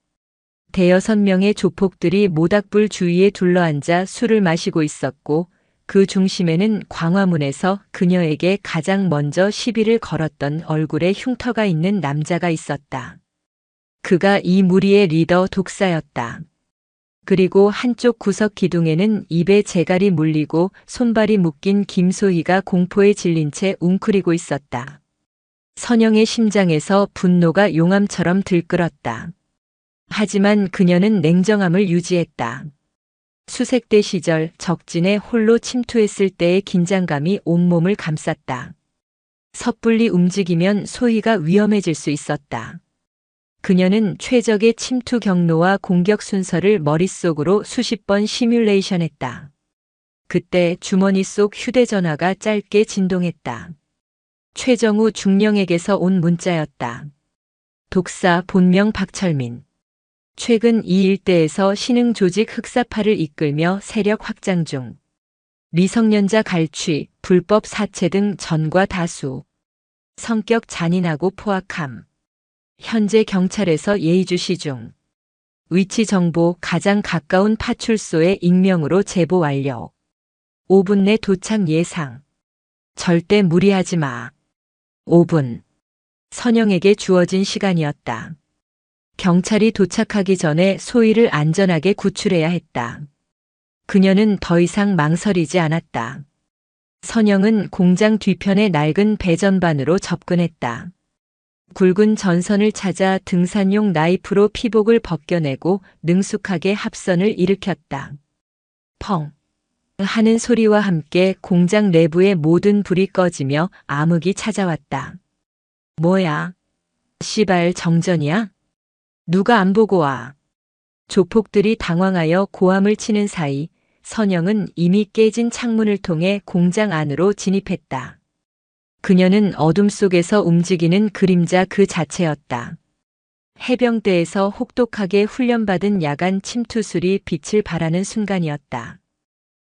대여섯 명의 조폭들이 모닥불 주위에 둘러앉아 술을 마시고 있었고 그 중심에는 광화문에서 그녀에게 가장 먼저 시비를 걸었던 얼굴에 흉터가 있는 남자가 있었다. 그가 이 무리의 리더 독사였다. 그리고 한쪽 구석 기둥에는 입에 재갈이 물리고 손발이 묶인 김소희가 공포에 질린 채 웅크리고 있었다. 선영의 심장에서 분노가 용암처럼 들끓었다. 하지만 그녀는 냉정함을 유지했다. 수색대 시절 적진에 홀로 침투했을 때의 긴장감이 온몸을 감쌌다. 섣불리 움직이면 소희가 위험해질 수 있었다. 그녀는 최적의 침투 경로와 공격 순서를 머릿속으로 수십 번 시뮬레이션했다. 그때 주머니 속 휴대전화가 짧게 진동했다. 최정우 중령에게서 온 문자였다. 독사 본명 박철민. 최근 이 일대에서 신흥 조직 흑사파를 이끌며 세력 확장 중. 미성년자 갈취, 불법 사체 등 전과 다수. 성격 잔인하고 포악함. 현재 경찰에서 예의주시 중. 위치 정보 가장 가까운 파출소에 익명으로 제보 완료. 5분 내 도착 예상. 절대 무리하지 마. 5분. 선영에게 주어진 시간이었다. 경찰이 도착하기 전에 소희를 안전하게 구출해야 했다. 그녀는 더 이상 망설이지 않았다. 선영은 공장 뒤편의 낡은 배전반으로 접근했다. 굵은 전선을 찾아 등산용 나이프로 피복을 벗겨내고 능숙하게 합선을 일으켰다. 펑 하는 소리와 함께 공장 내부의 모든 불이 꺼지며 암흑이 찾아왔다. 뭐야? 씨발 정전이야? 누가 안 보고 와. 조폭들이 당황하여 고함을 치는 사이 선영은 이미 깨진 창문을 통해 공장 안으로 진입했다. 그녀는 어둠 속에서 움직이는 그림자 그 자체였다. 해병대에서 혹독하게 훈련받은 야간 침투술이 빛을 발하는 순간이었다.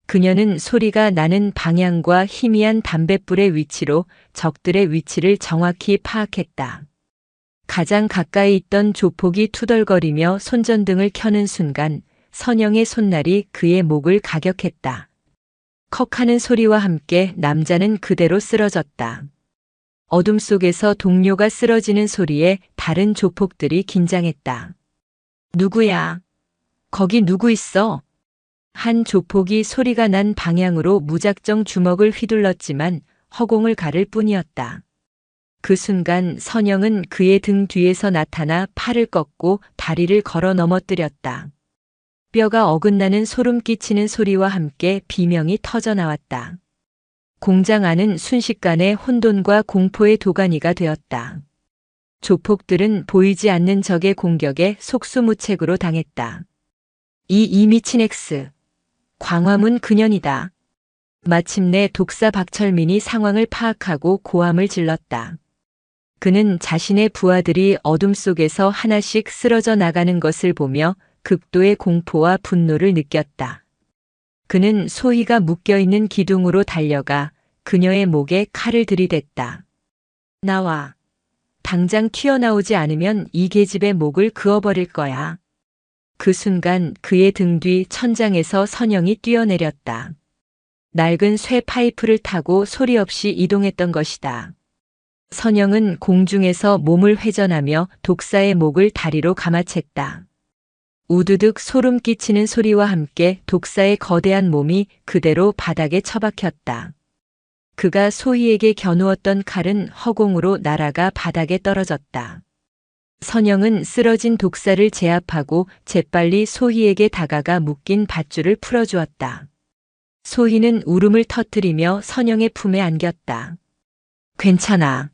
그녀는 소리가 나는 방향과 희미한 담뱃불의 위치로 적들의 위치를 정확히 파악했다. 가장 가까이 있던 조폭이 투덜거리며 손전등을 켜는 순간 선영의 손날이 그의 목을 가격했다. 컥 하는 소리와 함께 남자는 그대로 쓰러졌다. 어둠 속에서 동료가 쓰러지는 소리에 다른 조폭들이 긴장했다. 누구야? 거기 누구 있어? 한 조폭이 소리가 난 방향으로 무작정 주먹을 휘둘렀지만 허공을 가를 뿐이었다. 그 순간 선영은 그의 등 뒤에서 나타나 팔을 꺾고 다리를 걸어 넘어뜨렸다. 뼈가 어긋나는 소름 끼치는 소리와 함께 비명이 터져 나왔다. 공장 안은 순식간에 혼돈과 공포의 도가니가 되었다. 조폭들은 보이지 않는 적의 공격에 속수무책으로 당했다. 이 미친 X. 광화문 근현이다. 마침내 독사 박철민이 상황을 파악하고 고함을 질렀다. 그는 자신의 부하들이 어둠 속에서 하나씩 쓰러져 나가는 것을 보며 극도의 공포와 분노를 느꼈다. 그는 소희가 묶여있는 기둥으로 달려가 그녀의 목에 칼을 들이댔다. 나와. 당장 튀어나오지 않으면 이 계집의 목을 그어버릴 거야. 그 순간 그의 등 뒤 천장에서 선영이 뛰어내렸다. 낡은 쇠 파이프를 타고 소리 없이 이동했던 것이다. 선영은 공중에서 몸을 회전하며 독사의 목을 다리로 감아챘다. 우두둑 소름 끼치는 소리와 함께 독사의 거대한 몸이 그대로 바닥에 처박혔다. 그가 소희에게 겨누었던 칼은 허공으로 날아가 바닥에 떨어졌다. 선영은 쓰러진 독사를 제압하고 재빨리 소희에게 다가가 묶인 밧줄을 풀어주었다. 소희는 울음을 터뜨리며 선영의 품에 안겼다. 괜찮아.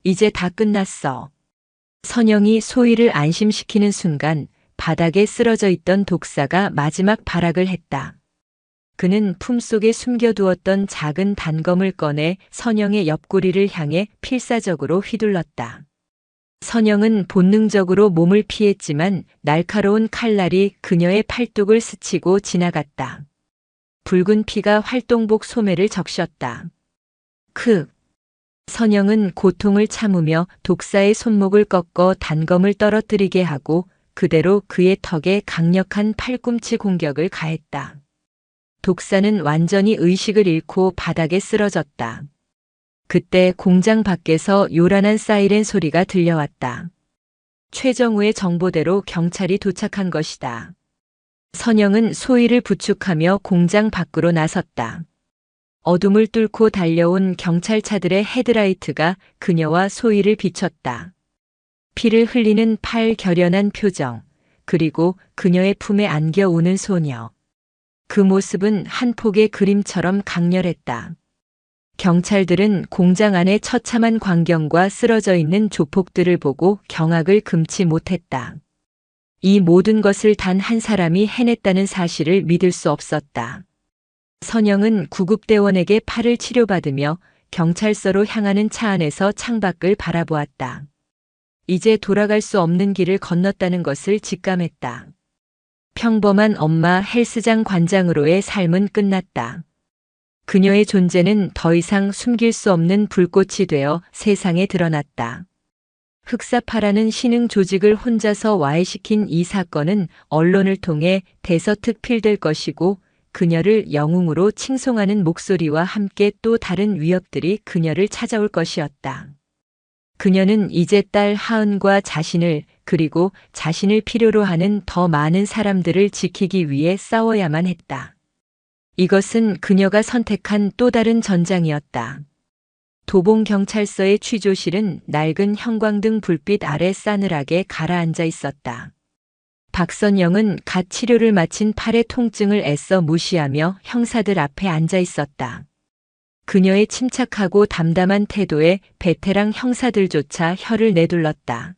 이제 다 끝났어. 선영이 소희를 안심시키는 순간 바닥에 쓰러져 있던 독사가 마지막 발악을 했다. 그는 품속에 숨겨두었던 작은 단검을 꺼내 선영의 옆구리를 향해 필사적으로 휘둘렀다. 선영은 본능적으로 몸을 피했지만 날카로운 칼날이 그녀의 팔뚝을 스치고 지나갔다. 붉은 피가 활동복 소매를 적셨다. 선영은 고통을 참으며 독사의 손목을 꺾어 단검을 떨어뜨리게 하고 그대로 그의 턱에 강력한 팔꿈치 공격을 가했다. 독사는 완전히 의식을 잃고 바닥에 쓰러졌다. 그때 공장 밖에서 요란한 사이렌 소리가 들려왔다. 최정우의 정보대로 경찰이 도착한 것이다. 선영은 소희를 부축하며 공장 밖으로 나섰다. 어둠을 뚫고 달려온 경찰차들의 헤드라이트가 그녀와 소희를 비췄다. 피를 흘리는 팔 결연한 표정, 그리고 그녀의 품에 안겨 우는 소녀. 그 모습은 한 폭의 그림처럼 강렬했다. 경찰들은 공장 안의 처참한 광경과 쓰러져 있는 조폭들을 보고 경악을 금치 못했다. 이 모든 것을 단 한 사람이 해냈다는 사실을 믿을 수 없었다. 선영은 구급대원에게 팔을 치료받으며 경찰서로 향하는 차 안에서 창밖을 바라보았다. 이제 돌아갈 수 없는 길을 건넜다는 것을 직감했다. 평범한 엄마 헬스장 관장으로의 삶은 끝났다. 그녀의 존재는 더 이상 숨길 수 없는 불꽃이 되어 세상에 드러났다. 흑사파라는 신흥 조직을 혼자서 와해시킨 이 사건은 언론을 통해 대서특필될 것이고 그녀를 영웅으로 칭송하는 목소리와 함께 또 다른 위협들이 그녀를 찾아올 것이었다. 그녀는 이제 딸 하은과 자신을 그리고 자신을 필요로 하는 더 많은 사람들을 지키기 위해 싸워야만 했다. 이것은 그녀가 선택한 또 다른 전장이었다. 도봉경찰서의 취조실은 낡은 형광등 불빛 아래 싸늘하게 가라앉아 있었다. 박선영은 갓 치료를 마친 팔의 통증을 애써 무시하며 형사들 앞에 앉아 있었다. 그녀의 침착하고 담담한 태도에 베테랑 형사들조차 혀를 내둘렀다.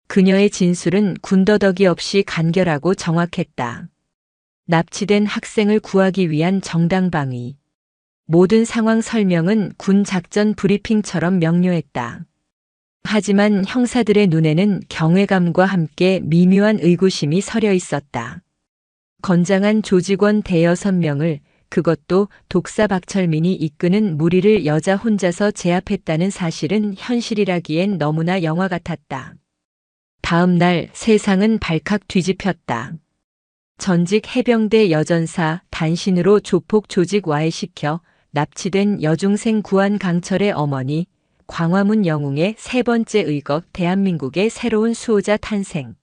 그녀의 진술은 군더더기 없이 간결하고 정확했다. 납치된 학생을 구하기 위한 정당방위. 모든 상황 설명은 군 작전 브리핑처럼 명료했다. 하지만 형사들의 눈에는 경외감과 함께 미묘한 의구심이 서려 있었다. 건장한 조직원 대여섯 명을, 그것도 독사 박철민이 이끄는 무리를 여자 혼자서 제압했다는 사실은 현실이라기엔 너무나 영화 같았다. 다음 날 세상은 발칵 뒤집혔다. 전직 해병대 여전사 단신으로 조폭 조직 와해시켜 납치된 여중생 구한 강철의 어머니, 광화문 영웅의 세 번째 의거 대한민국의 새로운 수호자 탄생.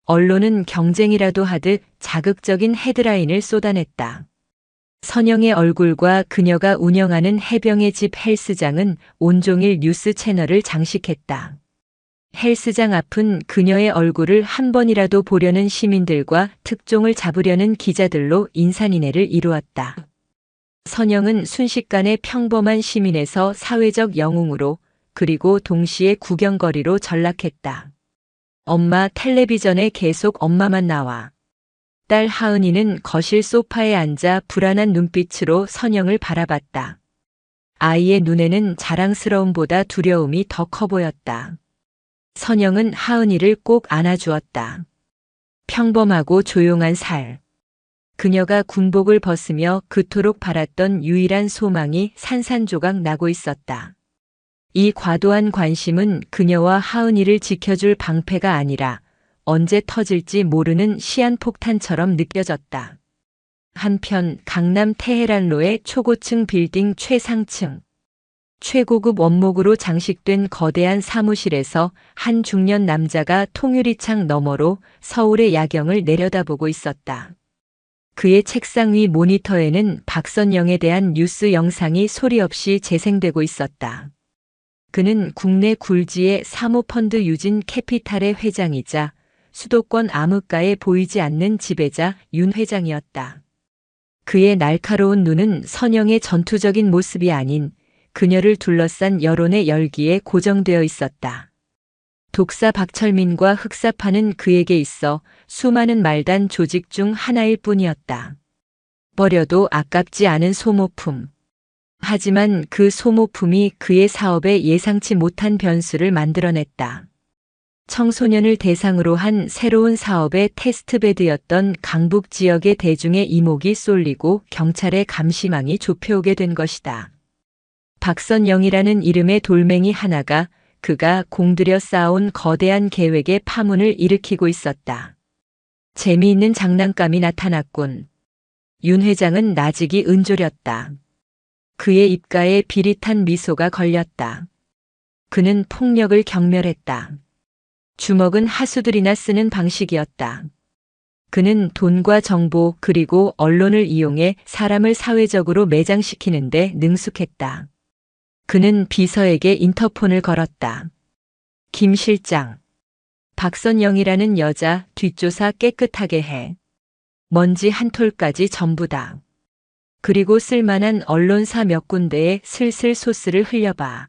언론은 경쟁이라도 하듯 자극적인 헤드라인을 쏟아냈다. 선영의 얼굴과 그녀가 운영하는 해병의 집 헬스장은 온종일 뉴스 채널을 장식했다. 헬스장 앞은 그녀의 얼굴을 한 번이라도 보려는 시민들과 특종을 잡으려는 기자들로 인산인해를 이루었다. 선영은 순식간에 평범한 시민에서 사회적 영웅으로, 그리고 동시에 구경거리로 전락했다. 엄마 텔레비전에 계속 엄마만 나와. 딸 하은이는 거실 소파에 앉아 불안한 눈빛으로 선영을 바라봤다. 아이의 눈에는 자랑스러움보다 두려움이 더 커 보였다. 선영은 하은이를 꼭 안아주었다. 평범하고 조용한 살. 그녀가 군복을 벗으며 그토록 바랐던 유일한 소망이 산산조각 나고 있었다. 이 과도한 관심은 그녀와 하은이를 지켜줄 방패가 아니라 언제 터질지 모르는 시한폭탄처럼 느껴졌다. 한편 강남 테헤란로의 초고층 빌딩 최상층. 최고급 원목으로 장식된 거대한 사무실에서 한 중년 남자가 통유리창 너머로 서울의 야경을 내려다보고 있었다. 그의 책상 위 모니터에는 박선영에 대한 뉴스 영상이 소리 없이 재생되고 있었다. 그는 국내 굴지의 사모펀드 유진 캐피탈의 회장이자 수도권 암흑가에 보이지 않는 지배자 윤 회장이었다. 그의 날카로운 눈은 선영의 전투적인 모습이 아닌 그녀를 둘러싼 여론의 열기에 고정되어 있었다. 독사 박철민과 흑사파는 그에게 있어 수많은 말단 조직 중 하나일 뿐이었다. 버려도 아깝지 않은 소모품. 하지만 그 소모품이 그의 사업에 예상치 못한 변수를 만들어냈다. 청소년을 대상으로 한 새로운 사업의 테스트베드였던 강북 지역의 대중의 이목이 쏠리고 경찰의 감시망이 좁혀오게 된 것이다. 박선영이라는 이름의 돌멩이 하나가 그가 공들여 쌓아온 거대한 계획의 파문을 일으키고 있었다. 재미있는 장난감이 나타났군. 윤 회장은 나직이 은졸였다. 그의 입가에 비릿한 미소가 걸렸다. 그는 폭력을 경멸했다. 주먹은 하수들이나 쓰는 방식이었다. 그는 돈과 정보 그리고 언론을 이용해 사람을 사회적으로 매장시키는데 능숙했다. 그는 비서에게 인터폰을 걸었다. 김 실장. 박선영이라는 여자 뒷조사 깨끗하게 해. 먼지 한 톨까지 전부 다. 그리고 쓸만한 언론사 몇 군데에 슬슬 소스를 흘려봐.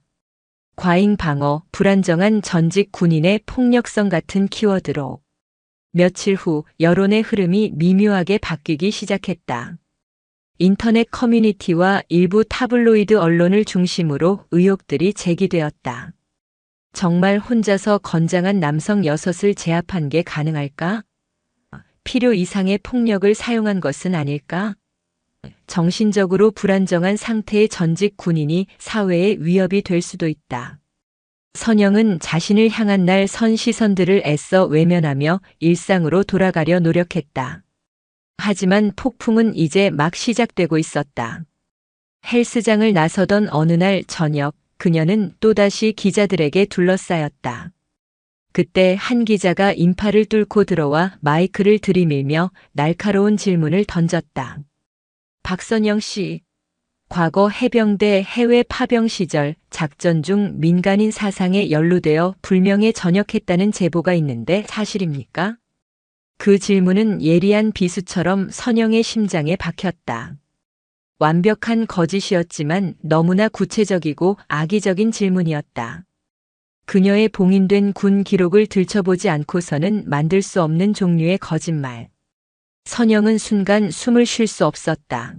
과잉 방어, 불안정한 전직 군인의 폭력성 같은 키워드로. 며칠 후 여론의 흐름이 미묘하게 바뀌기 시작했다. 인터넷 커뮤니티와 일부 타블로이드 언론을 중심으로 의혹들이 제기되었다. 정말 혼자서 건장한 남성 6을 제압한 게 가능할까? 필요 이상의 폭력을 사용한 것은 아닐까? 정신적으로 불안정한 상태의 전직 군인이 사회에 위협이 될 수도 있다. 선영은 자신을 향한 날 선 시선들을 애써 외면하며 일상으로 돌아가려 노력했다. 하지만 폭풍은 이제 막 시작되고 있었다. 헬스장을 나서던 어느 날 저녁, 그녀는 또다시 기자들에게 둘러싸였다. 그때 한 기자가 인파를 뚫고 들어와 마이크를 들이밀며 날카로운 질문을 던졌다. 박선영 씨, 과거 해병대 해외 파병 시절 작전 중 민간인 사상에 연루되어 불명예 전역했다는 제보가 있는데 사실입니까? 그 질문은 예리한 비수처럼 선영의 심장에 박혔다. 완벽한 거짓이었지만 너무나 구체적이고 악의적인 질문이었다. 그녀의 봉인된 군 기록을 들춰보지 않고서는 만들 수 없는 종류의 거짓말. 선영은 순간 숨을 쉴 수 없었다.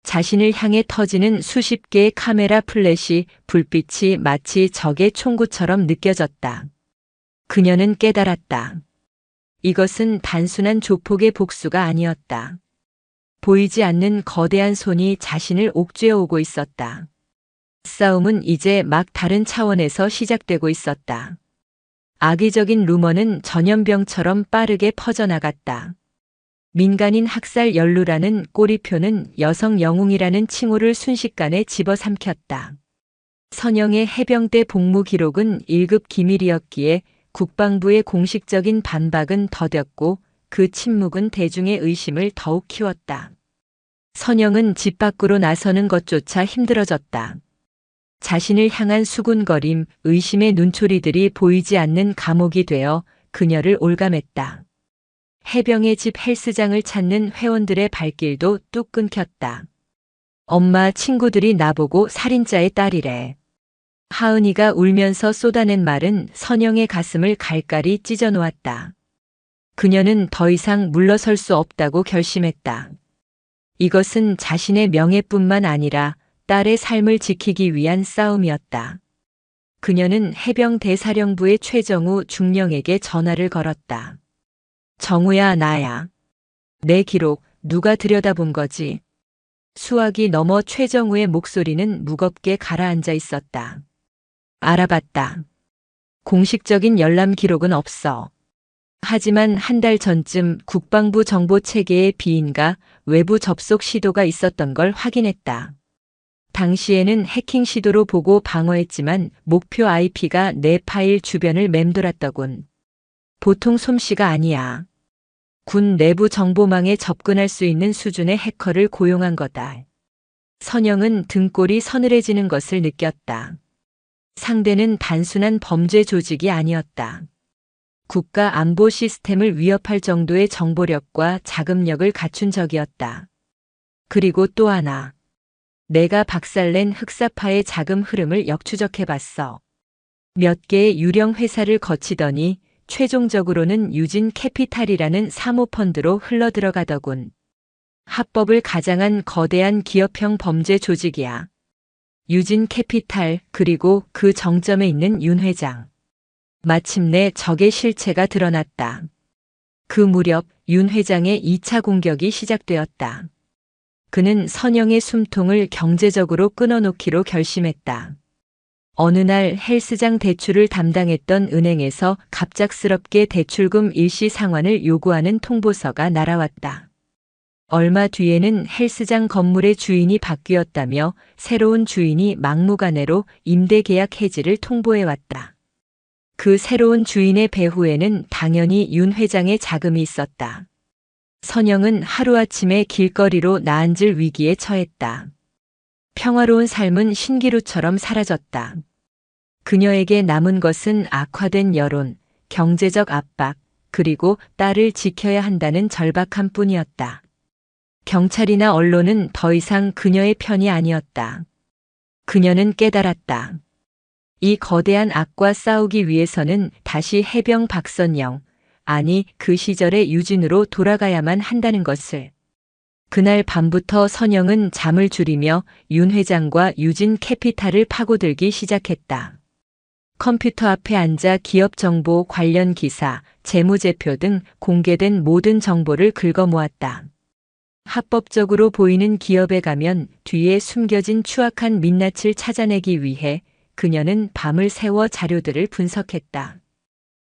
자신을 향해 터지는 수십 개의 카메라 플래시, 불빛이 마치 적의 총구처럼 느껴졌다. 그녀는 깨달았다. 이것은 단순한 조폭의 복수가 아니었다. 보이지 않는 거대한 손이 자신을 옥죄어 오고 있었다. 싸움은 이제 막 다른 차원에서 시작되고 있었다. 악의적인 루머는 전염병처럼 빠르게 퍼져나갔다. 민간인 학살 연루라는 꼬리표는 여성 영웅이라는 칭호를 순식간에 집어삼켰다. 선영의 해병대 복무 기록은 1급 기밀이었기에 국방부의 공식적인 반박은 더뎠고 그 침묵은 대중의 의심을 더욱 키웠다. 선영은 집 밖으로 나서는 것조차 힘들어졌다. 자신을 향한 수군거림, 의심의 눈초리들이 보이지 않는 감옥이 되어 그녀를 올감했다. 해병의 집 헬스장을 찾는 회원들의 발길도 뚝 끊겼다. 엄마, 친구들이 나보고 살인자의 딸이래. 하은이가 울면서 쏟아낸 말은 선영의 가슴을 갈갈이 찢어 놓았다. 그녀는 더 이상 물러설 수 없다고 결심했다. 이것은 자신의 명예뿐만 아니라 딸의 삶을 지키기 위한 싸움이었다. 그녀는 해병 대사령부의 최정우 중령에게 전화를 걸었다. 정우야, 나야. 내 기록 누가 들여다본 거지? 수화기 너머 최정우의 목소리는 무겁게 가라앉아 있었다. 알아봤다. 공식적인 열람 기록은 없어. 하지만 한 달 전쯤 국방부 정보 체계의 비인가 외부 접속 시도가 있었던 걸 확인했다. 당시에는 해킹 시도로 보고 방어했지만 목표 IP가 내 파일 주변을 맴돌았더군. 보통 솜씨가 아니야. 군 내부 정보망에 접근할 수 있는 수준의 해커를 고용한 거다. 선영은 등골이 서늘해지는 것을 느꼈다. 상대는 단순한 범죄 조직이 아니었다. 국가 안보 시스템을 위협할 정도의 정보력과 자금력을 갖춘 적이었다. 그리고 또 하나. 내가 박살낸 흑사파의 자금 흐름을 역추적해봤어. 몇 개의 유령 회사를 거치더니 최종적으로는 유진 캐피탈이라는 사모펀드로 흘러들어가더군. 합법을 가장한 거대한 기업형 범죄 조직이야. 유진 캐피탈, 그리고 그 정점에 있는 윤 회장. 마침내 적의 실체가 드러났다. 그 무렵 윤 회장의 2차 공격이 시작되었다. 그는 선영의 숨통을 경제적으로 끊어놓기로 결심했다. 어느 날 헬스장 대출을 담당했던 은행에서 갑작스럽게 대출금 일시 상환을 요구하는 통보서가 날아왔다. 얼마 뒤에는 헬스장 건물의 주인이 바뀌었다며 새로운 주인이 막무가내로 임대 계약 해지를 통보해왔다. 그 새로운 주인의 배후에는 당연히 윤 회장의 자금이 있었다. 선영은 하루아침에 길거리로 나앉을 위기에 처했다. 평화로운 삶은 신기루처럼 사라졌다. 그녀에게 남은 것은 악화된 여론, 경제적 압박, 그리고 딸을 지켜야 한다는 절박함 뿐이었다. 경찰이나 언론은 더 이상 그녀의 편이 아니었다. 그녀는 깨달았다. 이 거대한 악과 싸우기 위해서는 다시 해병 박선영, 아니 그 시절의 유진으로 돌아가야만 한다는 것을. 그날 밤부터 선영은 잠을 줄이며 윤 회장과 유진 캐피탈을 파고들기 시작했다. 컴퓨터 앞에 앉아 기업 정보 관련 기사, 재무제표 등 공개된 모든 정보를 긁어모았다. 합법적으로 보이는 기업에 가면 뒤에 숨겨진 추악한 민낯을 찾아내기 위해 그녀는 밤을 새워 자료들을 분석했다.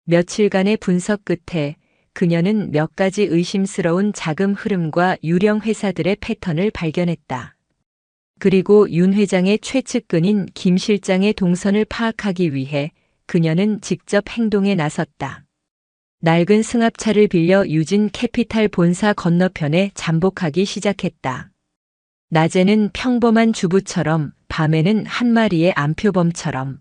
며칠간의 분석 끝에 그녀는 몇 가지 의심스러운 자금 흐름과 유령 회사들의 패턴을 발견했다. 그리고 윤 회장의 최측근인 김 실장의 동선을 파악하기 위해 그녀는 직접 행동에 나섰다. 낡은 승합차를 빌려 유진 캐피탈 본사 건너편에 잠복하기 시작했다. 낮에는 평범한 주부처럼, 밤에는 한 마리의 암표범처럼.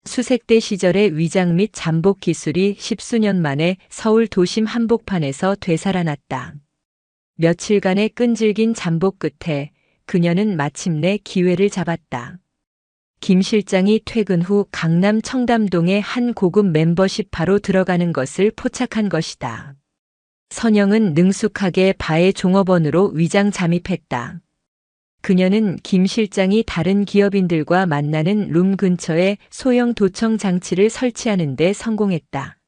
수색대 시절의 위장 및 잠복 기술이 십수년 만에 서울 도심 한복판에서 되살아났다. 며칠간의 끈질긴 잠복 끝에 그녀는 마침내 기회를 잡았다. 김 실장이 퇴근 후 강남 청담동의 한 고급 멤버십바로 들어가는 것을 포착한 것이다. 선영은 능숙하게 바의 종업원으로 위장 잠입했다. 그녀는 김 실장이 다른 기업인들과 만나는 룸 근처에 소형 도청 장치를 설치하는 데 성공했다.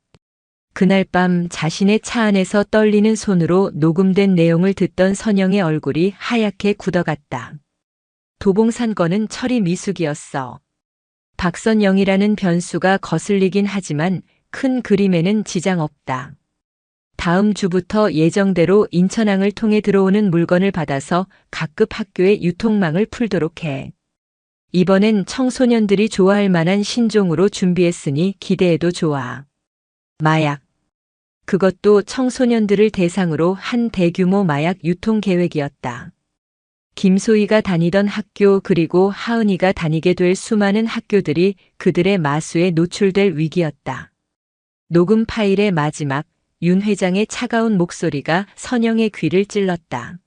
그날 밤 자신의 차 안에서 떨리는 손으로 녹음된 내용을 듣던 선영의 얼굴이 하얗게 굳어갔다. 도봉산 건은 처리 미숙이었어. 박선영이라는 변수가 거슬리긴 하지만 큰 그림에는 지장 없다. 다음 주부터 예정대로 인천항을 통해 들어오는 물건을 받아서 각급 학교에 유통망을 풀도록 해. 이번엔 청소년들이 좋아할 만한 신종으로 준비했으니 기대해도 좋아. 마약. 그것도 청소년들을 대상으로 한 대규모 마약 유통 계획이었다. 김소희가 다니던 학교 그리고 하은이가 다니게 될 수많은 학교들이 그들의 마수에 노출될 위기였다. 녹음 파일의 마지막, 윤 회장의 차가운 목소리가 선영의 귀를 찔렀다.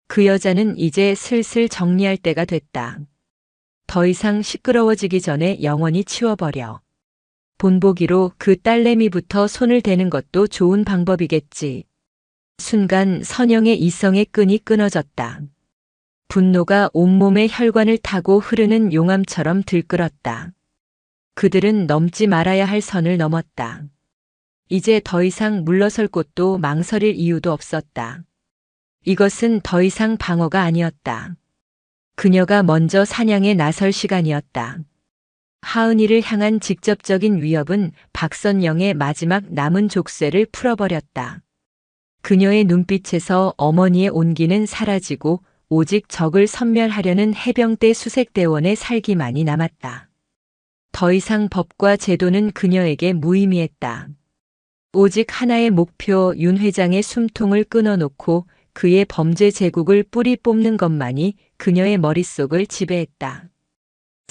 그 여자는 이제 슬슬 정리할 때가 됐다. 더 이상 시끄러워지기 전에 영원히 치워버려. 본보기로 그 딸내미부터 손을 대는 것도 좋은 방법이겠지. 순간 선영의 이성의 끈이 끊어졌다. 분노가 온몸의 혈관을 타고 흐르는 용암처럼 들끓었다. 그들은 넘지 말아야 할 선을 넘었다. 이제 더 이상 물러설 곳도 망설일 이유도 없었다. 이것은 더 이상 방어가 아니었다. 그녀가 먼저 사냥에 나설 시간이었다. 하은이를 향한 직접적인 위협은 박선영의 마지막 남은 족쇄를 풀어버렸다. 그녀의 눈빛에서 어머니의 온기는 사라지고 오직 적을 섬멸하려는 해병대 수색대원의 살기만이 남았다. 더 이상 법과 제도는 그녀에게 무의미했다. 오직 하나의 목표, 윤 회장의 숨통을 끊어놓고 그의 범죄 제국을 뿌리 뽑는 것만이 그녀의 머릿속을 지배했다.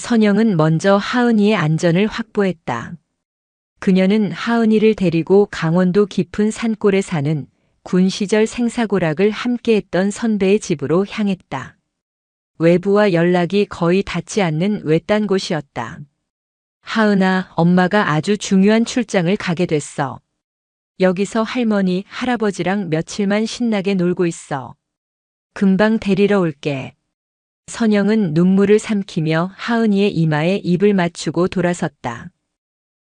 선영은 먼저 하은이의 안전을 확보했다. 그녀는 하은이를 데리고 강원도 깊은 산골에 사는 군 시절 생사고락을 함께했던 선배의 집으로 향했다. 외부와 연락이 거의 닿지 않는 외딴 곳이었다. 하은아, 엄마가 아주 중요한 출장을 가게 됐어. 여기서 할머니, 할아버지랑 며칠만 신나게 놀고 있어. 금방 데리러 올게. 선영은 눈물을 삼키며 하은이의 이마에 입을 맞추고 돌아섰다.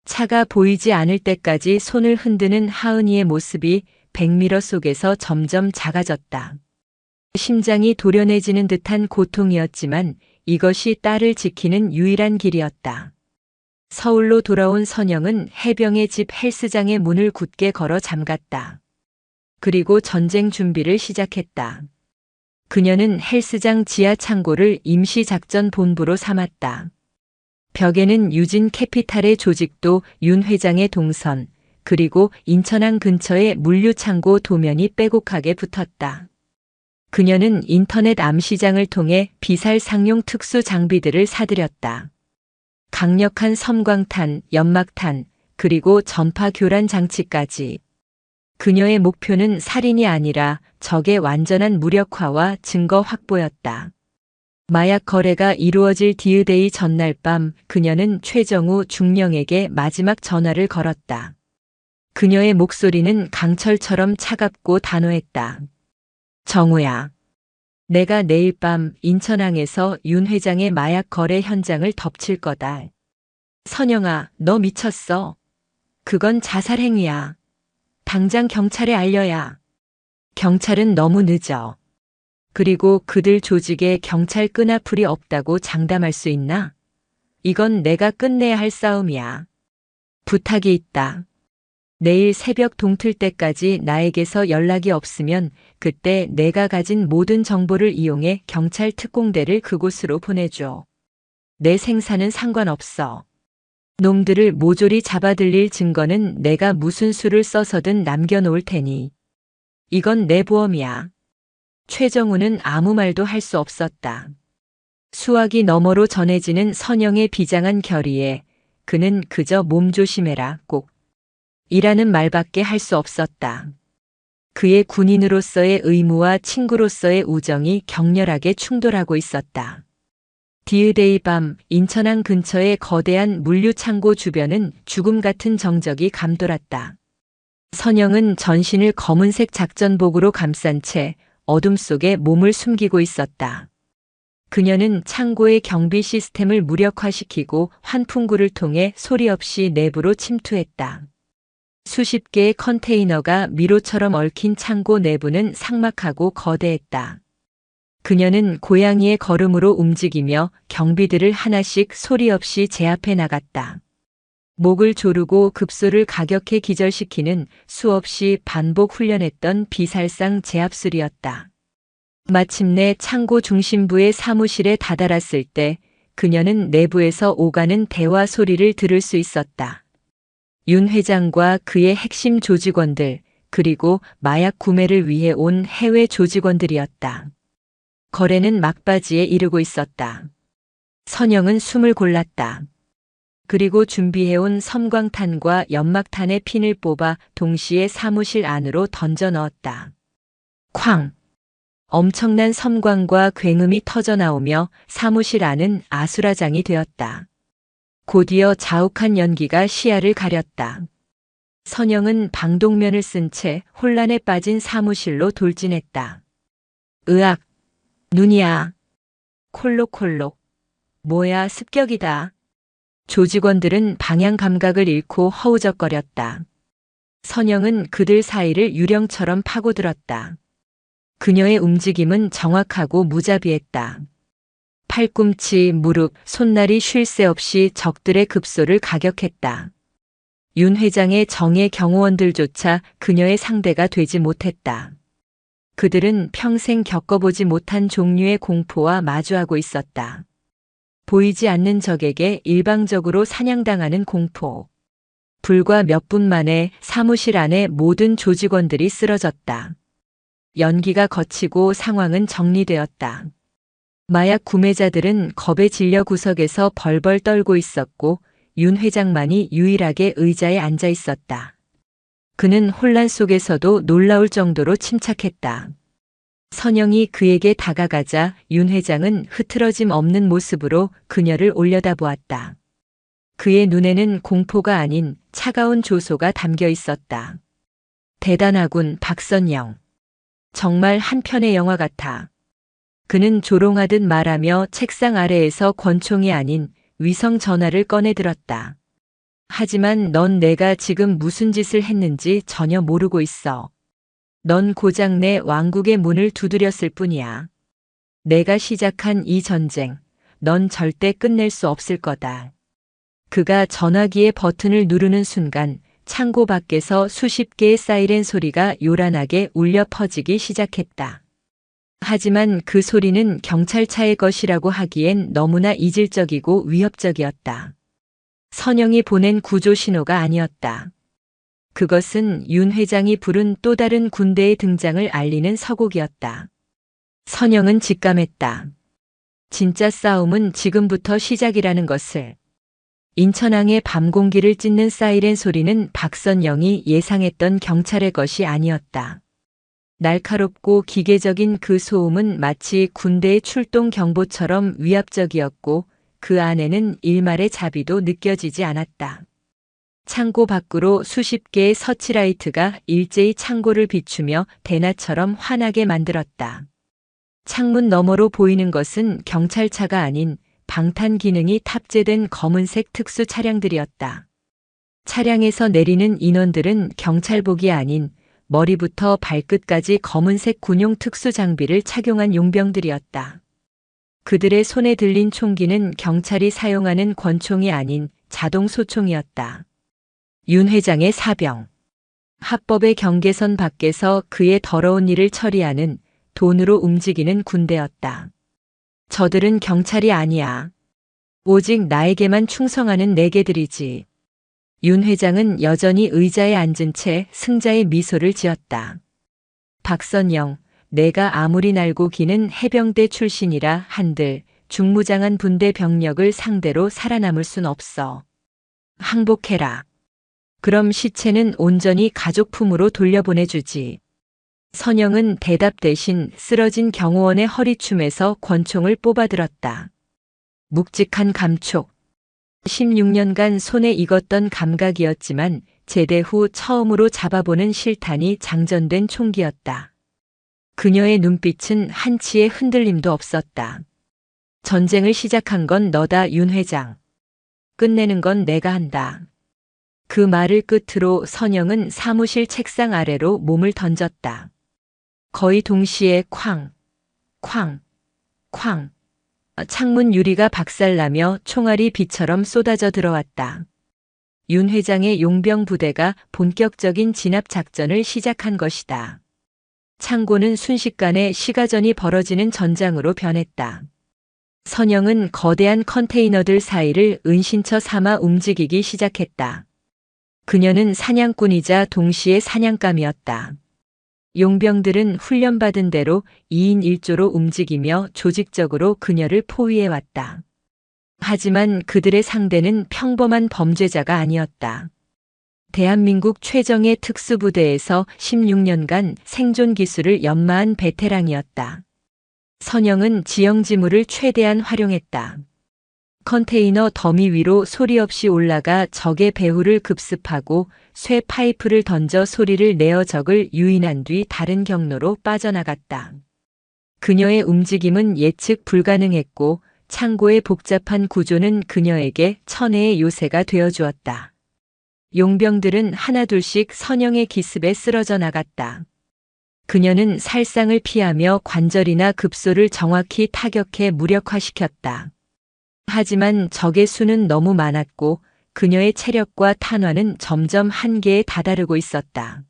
차가 보이지 않을 때까지 손을 흔드는 하은이의 모습이 백미러 속에서 점점 작아졌다. 심장이 도련해지는 듯한 고통이었지만 이것이 딸을 지키는 유일한 길이었다. 서울로 돌아온 선영은 해병의 집 헬스장의 문을 굳게 걸어 잠갔다. 그리고 전쟁 준비를 시작했다. 그녀는 헬스장 지하 창고를 임시작전 본부로 삼았다. 벽에는 유진 캐피탈의 조직도, 윤 회장의 동선, 그리고 인천항 근처의 물류창고 도면이 빼곡하게 붙었다. 그녀는 인터넷 암시장을 통해 비살 상용 특수 장비들을 사들였다. 강력한 섬광탄, 연막탄, 그리고 전파 교란 장치까지. 그녀의 목표는 살인이 아니라 적의 완전한 무력화와 증거 확보였다. 마약 거래가 이루어질 디으데이 전날 밤 그녀는 최정우 중령에게 마지막 전화를 걸었다. 그녀의 목소리는 강철처럼 차갑고 단호했다. 정우야. 내가 내일 밤 인천항에서 윤 회장의 마약 거래 현장을 덮칠 거다. 선영아, 너 미쳤어. 그건 자살 행위야. 당장 경찰에 알려야. 경찰은 너무 늦어. 그리고 그들 조직에 경찰 끈앞풀이 없다고 장담할 수 있나? 이건 내가 끝내야 할 싸움이야. 부탁이 있다. 내일 새벽 동틀 때까지 나에게서 연락이 없으면 그때 내가 가진 모든 정보를 이용해 경찰 특공대를 그곳으로 보내줘. 내 생사는 상관없어. 놈들을 모조리 잡아들릴 증거는 내가 무슨 수를 써서든 남겨놓을 테니. 이건 내 보험이야. 최정우는 아무 말도 할 수 없었다. 수화기 너머로 전해지는 선영의 비장한 결의에 그는 그저 몸조심해라 꼭 이라는 말밖에 할 수 없었다. 그의 군인으로서의 의무와 친구로서의 우정이 격렬하게 충돌하고 있었다. 디으데이 밤 인천항 근처의 거대한 물류창고 주변은 죽음 같은 정적이 감돌았다. 선영은 전신을 검은색 작전복으로 감싼 채 어둠 속에 몸을 숨기고 있었다. 그녀는 창고의 경비 시스템을 무력화시키고 환풍구를 통해 소리 없이 내부로 침투했다. 수십 개의 컨테이너가 미로처럼 얽힌 창고 내부는 삭막하고 거대했다. 그녀는 고양이의 걸음으로 움직이며 경비들을 하나씩 소리 없이 제압해 나갔다. 목을 조르고 급소를 가격해 기절시키는 수없이 반복 훈련했던 비살상 제압술이었다. 마침내 창고 중심부의 사무실에 다다랐을 때 그녀는 내부에서 오가는 대화 소리를 들을 수 있었다. 윤 회장과 그의 핵심 조직원들, 그리고 마약 구매를 위해 온 해외 조직원들이었다. 거래는 막바지에 이르고 있었다. 선영은 숨을 골랐다. 그리고 준비해온 섬광탄과 연막탄의 핀을 뽑아 동시에 사무실 안으로 던져 넣었다. 쾅! 엄청난 섬광과 굉음이 터져 나오며 사무실 안은 아수라장이 되었다. 곧이어 자욱한 연기가 시야를 가렸다. 선영은 방독면을 쓴 채 혼란에 빠진 사무실로 돌진했다. 으악! 눈이야. 콜록콜록. 뭐야, 습격이다. 조직원들은 방향 감각을 잃고 허우적거렸다. 선영은 그들 사이를 유령처럼 파고들었다. 그녀의 움직임은 정확하고 무자비했다. 팔꿈치, 무릎, 손날이 쉴 새 없이 적들의 급소를 가격했다. 윤 회장의 정예 경호원들조차 그녀의 상대가 되지 못했다. 그들은 평생 겪어보지 못한 종류의 공포와 마주하고 있었다. 보이지 않는 적에게 일방적으로 사냥당하는 공포. 불과 몇 분 만에 사무실 안의 모든 조직원들이 쓰러졌다. 연기가 거치고 상황은 정리되었다. 마약 구매자들은 겁에 질려 구석에서 벌벌 떨고 있었고 윤 회장만이 유일하게 의자에 앉아 있었다. 그는 혼란 속에서도 놀라울 정도로 침착했다. 선영이 그에게 다가가자 윤 회장은 흐트러짐 없는 모습으로 그녀를 올려다보았다. 그의 눈에는 공포가 아닌 차가운 조소가 담겨 있었다. 대단하군, 박선영. 정말 한 편의 영화 같아. 그는 조롱하듯 말하며 책상 아래에서 권총이 아닌 위성 전화를 꺼내 들었다. 하지만 넌 내가 지금 무슨 짓을 했는지 전혀 모르고 있어. 넌 고작 내 왕국의 문을 두드렸을 뿐이야. 내가 시작한 이 전쟁, 넌 절대 끝낼 수 없을 거다. 그가 전화기의 버튼을 누르는 순간 창고 밖에서 수십 개의 사이렌 소리가 요란하게 울려 퍼지기 시작했다. 하지만 그 소리는 경찰차의 것이라고 하기엔 너무나 이질적이고 위협적이었다. 선영이 보낸 구조 신호가 아니었다. 그것은 윤 회장이 부른 또 다른 군대의 등장을 알리는 서곡이었다. 선영은 직감했다. 진짜 싸움은 지금부터 시작이라는 것을. 인천항의 밤 공기를 찢는 사이렌 소리는 박선영이 예상했던 경찰의 것이 아니었다. 날카롭고 기계적인 그 소음은 마치 군대의 출동 경보처럼 위압적이었고 그 안에는 일말의 자비도 느껴지지 않았다. 창고 밖으로 수십 개의 서치라이트가 일제히 창고를 비추며 대낮처럼 환하게 만들었다. 창문 너머로 보이는 것은 경찰차가 아닌 방탄 기능이 탑재된 검은색 특수 차량들이었다. 차량에서 내리는 인원들은 경찰복이 아닌 머리부터 발끝까지 검은색 군용 특수 장비를 착용한 용병들이었다. 그들의 손에 들린 총기는 경찰이 사용하는 권총이 아닌 자동 소총이었다. 윤 회장의 사병. 합법의 경계선 밖에서 그의 더러운 일을 처리하는 돈으로 움직이는 군대였다. 저들은 경찰이 아니야. 오직 나에게만 충성하는 내개들이지. 윤 회장은 여전히 의자에 앉은 채 승자의 미소를 지었다. 박선영, 내가 아무리 날고 기는 해병대 출신이라 한들 중무장한 분대 병력을 상대로 살아남을 순 없어. 항복해라. 그럼 시체는 온전히 가족품으로 돌려보내주지. 선영은 대답 대신 쓰러진 경호원의 허리춤에서 권총을 뽑아들었다. 묵직한 감촉. 16년간 손에 익었던 감각이었지만 제대 후 처음으로 잡아보는 실탄이 장전된 총기였다. 그녀의 눈빛은 한치의 흔들림도 없었다. 전쟁을 시작한 건 너다, 윤 회장. 끝내는 건 내가 한다. 그 말을 끝으로 선영은 사무실 책상 아래로 몸을 던졌다. 거의 동시에 쾅, 쾅, 쾅. 창문 유리가 박살나며 총알이 비처럼 쏟아져 들어왔다. 윤 회장의 용병 부대가 본격적인 진압 작전을 시작한 것이다. 창고는 순식간에 시가전이 벌어지는 전장으로 변했다. 선영은 거대한 컨테이너들 사이를 은신처 삼아 움직이기 시작했다. 그녀는 사냥꾼이자 동시에 사냥감이었다. 용병들은 훈련받은 대로 2인 1조로 움직이며 조직적으로 그녀를 포위해왔다. 하지만 그들의 상대는 평범한 범죄자가 아니었다. 대한민국 최정예 특수부대에서 16년간 생존 기술을 연마한 베테랑이었다. 선영은 지형지물을 최대한 활용했다. 컨테이너 더미 위로 소리 없이 올라가 적의 배후를 급습하고 쇠 파이프를 던져 소리를 내어 적을 유인한 뒤 다른 경로로 빠져나갔다. 그녀의 움직임은 예측 불가능했고 창고의 복잡한 구조는 그녀에게 천혜의 요새가 되어주었다. 용병들은 하나둘씩 선영의 기습에 쓰러져 나갔다. 그녀는 살상을 피하며 관절이나 급소를 정확히 타격해 무력화시켰다. 하지만 적의 수는 너무 많았고 그녀의 체력과 탄화는 점점 한계에 다다르고 있었다.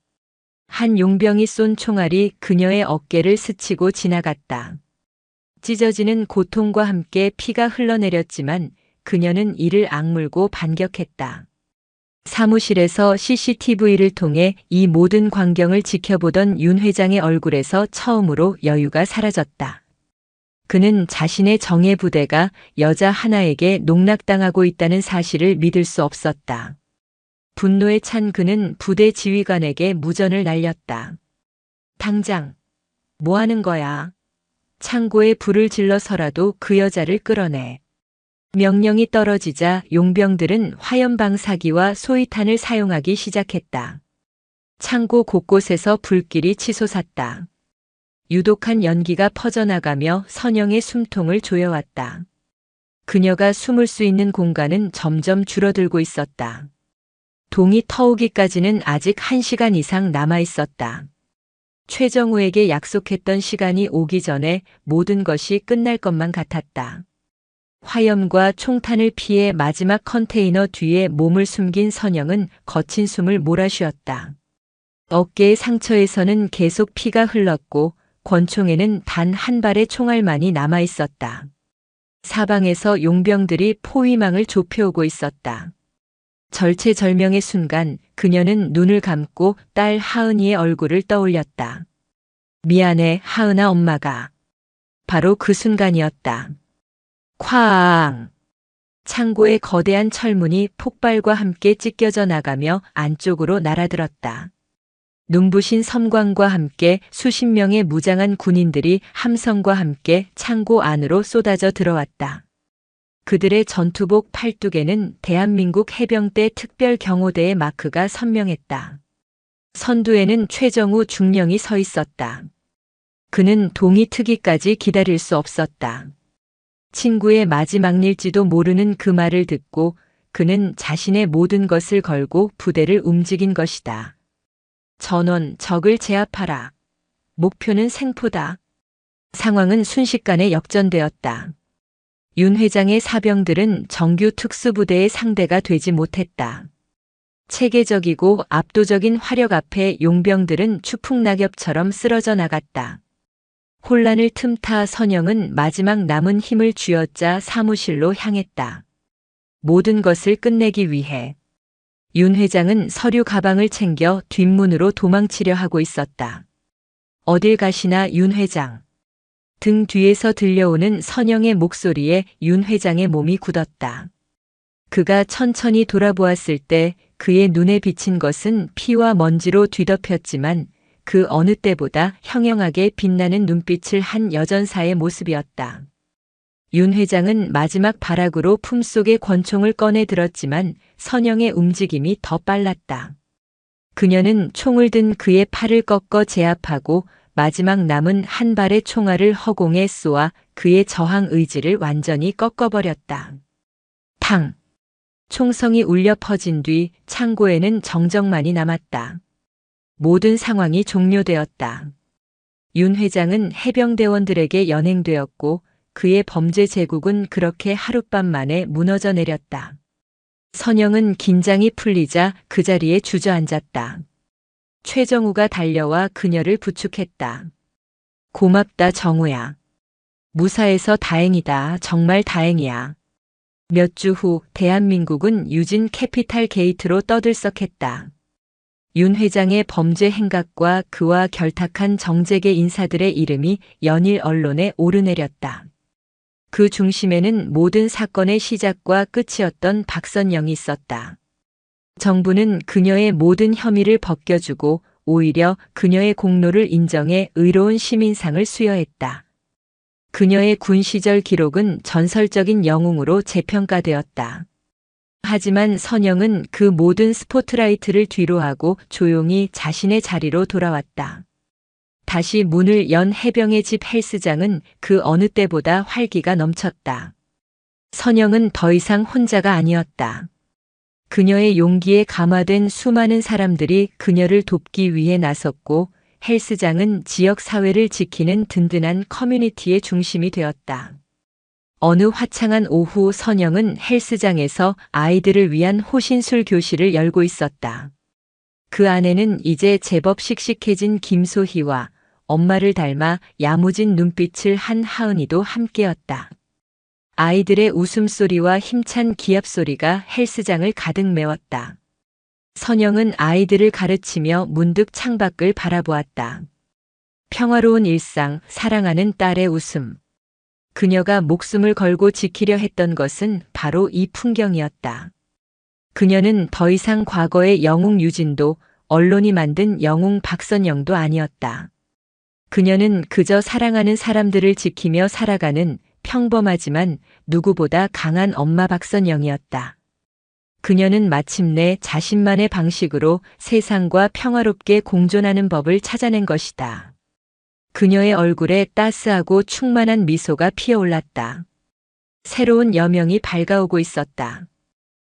한 용병이 쏜 총알이 그녀의 어깨를 스치고 지나갔다. 찢어지는 고통과 함께 피가 흘러내렸지만 그녀는 이를 악물고 반격했다. 사무실에서 CCTV를 통해 이 모든 광경을 지켜보던 윤 회장의 얼굴에서 처음으로 여유가 사라졌다. 그는 자신의 정예 부대가 여자 하나에게 농락당하고 있다는 사실을 믿을 수 없었다. 분노에 찬 그는 부대 지휘관에게 무전을 날렸다. 당장, 뭐 하는 거야? 창고에 불을 질러서라도 그 여자를 끌어내. 명령이 떨어지자 용병들은 화염방사기와 소위탄을 사용하기 시작했다. 창고 곳곳에서 불길이 치솟았다. 유독한 연기가 퍼져나가며 선영의 숨통을 조여왔다. 그녀가 숨을 수 있는 공간은 점점 줄어들고 있었다. 동이 터오기까지는 아직 1시간 이상 남아 있었다. 최정우에게 약속했던 시간이 오기 전에 모든 것이 끝날 것만 같았다. 화염과 총탄을 피해 마지막 컨테이너 뒤에 몸을 숨긴 선영은 거친 숨을 몰아쉬었다. 어깨의 상처에서는 계속 피가 흘렀고 권총에는 단 한 발의 총알만이 남아 있었다. 사방에서 용병들이 포위망을 좁혀오고 있었다. 절체절명의 순간 그녀는 눈을 감고 딸 하은이의 얼굴을 떠올렸다. 미안해, 하은아 엄마가. 바로 그 순간이었다. 쾅! 창고의 거대한 철문이 폭발과 함께 찢겨져 나가며 안쪽으로 날아들었다. 눈부신 섬광과 함께 수십 명의 무장한 군인들이 함성과 함께 창고 안으로 쏟아져 들어왔다. 그들의 전투복 팔뚝에는 대한민국 해병대 특별경호대의 마크가 선명했다. 선두에는 최정우 중령이 서 있었다. 그는 동이 트기까지 기다릴 수 없었다. 친구의 마지막일지도 모르는 그 말을 듣고 그는 자신의 모든 것을 걸고 부대를 움직인 것이다. 전원, 적을 제압하라. 목표는 생포다. 상황은 순식간에 역전되었다. 윤 회장의 사병들은 정규 특수부대의 상대가 되지 못했다. 체계적이고 압도적인 화력 앞에 용병들은 추풍낙엽처럼 쓰러져 나갔다. 혼란을 틈타 선영은 마지막 남은 힘을 쥐어짜 사무실로 향했다. 모든 것을 끝내기 위해. 윤 회장은 서류 가방을 챙겨 뒷문으로 도망치려 하고 있었다. 어딜 가시나 윤 회장. 등 뒤에서 들려오는 선영의 목소리에 윤 회장의 몸이 굳었다. 그가 천천히 돌아보았을 때 그의 눈에 비친 것은 피와 먼지로 뒤덮였지만 그 어느 때보다 형형하게 빛나는 눈빛을 한 여전사의 모습이었다. 윤 회장은 마지막 발악으로 품속에 권총을 꺼내 들었지만 선영의 움직임이 더 빨랐다. 그녀는 총을 든 그의 팔을 꺾어 제압하고 마지막 남은 한 발의 총알을 허공에 쏘아 그의 저항 의지를 완전히 꺾어버렸다. 탕! 총성이 울려 퍼진 뒤 창고에는 정적만이 남았다. 모든 상황이 종료되었다. 윤 회장은 해병대원들에게 연행되었고 그의 범죄 제국은 그렇게 하룻밤 만에 무너져 내렸다. 선영은 긴장이 풀리자 그 자리에 주저앉았다. 최정우가 달려와 그녀를 부축했다. 고맙다, 정우야. 무사해서 다행이다. 정말 다행이야. 몇 주 후 대한민국은 유진 캐피탈 게이트로 떠들썩했다. 윤 회장의 범죄 행각과 그와 결탁한 정재계 인사들의 이름이 연일 언론에 오르내렸다. 그 중심에는 모든 사건의 시작과 끝이었던 박선영이 있었다. 정부는 그녀의 모든 혐의를 벗겨주고 오히려 그녀의 공로를 인정해 의로운 시민상을 수여했다. 그녀의 군 시절 기록은 전설적인 영웅으로 재평가되었다. 하지만 선영은 그 모든 스포트라이트를 뒤로하고 조용히 자신의 자리로 돌아왔다. 다시 문을 연 해병의 집 헬스장은 그 어느 때보다 활기가 넘쳤다. 선영은 더 이상 혼자가 아니었다. 그녀의 용기에 감화된 수많은 사람들이 그녀를 돕기 위해 나섰고 헬스장은 지역 사회를 지키는 든든한 커뮤니티의 중심이 되었다. 어느 화창한 오후 선영은 헬스장에서 아이들을 위한 호신술 교실을 열고 있었다. 그 안에는 이제 제법 씩씩해진 김소희와 엄마를 닮아 야무진 눈빛을 한 하은이도 함께였다. 아이들의 웃음소리와 힘찬 기합소리가 헬스장을 가득 메웠다. 선영은 아이들을 가르치며 문득 창밖을 바라보았다. 평화로운 일상, 사랑하는 딸의 웃음. 그녀가 목숨을 걸고 지키려 했던 것은 바로 이 풍경이었다. 그녀는 더 이상 과거의 영웅 유진도 언론이 만든 영웅 박선영도 아니었다. 그녀는 그저 사랑하는 사람들을 지키며 살아가는 평범하지만 누구보다 강한 엄마 박선영이었다. 그녀는 마침내 자신만의 방식으로 세상과 평화롭게 공존하는 법을 찾아낸 것이다. 그녀의 얼굴에 따스하고 충만한 미소가 피어올랐다. 새로운 여명이 밝아오고 있었다.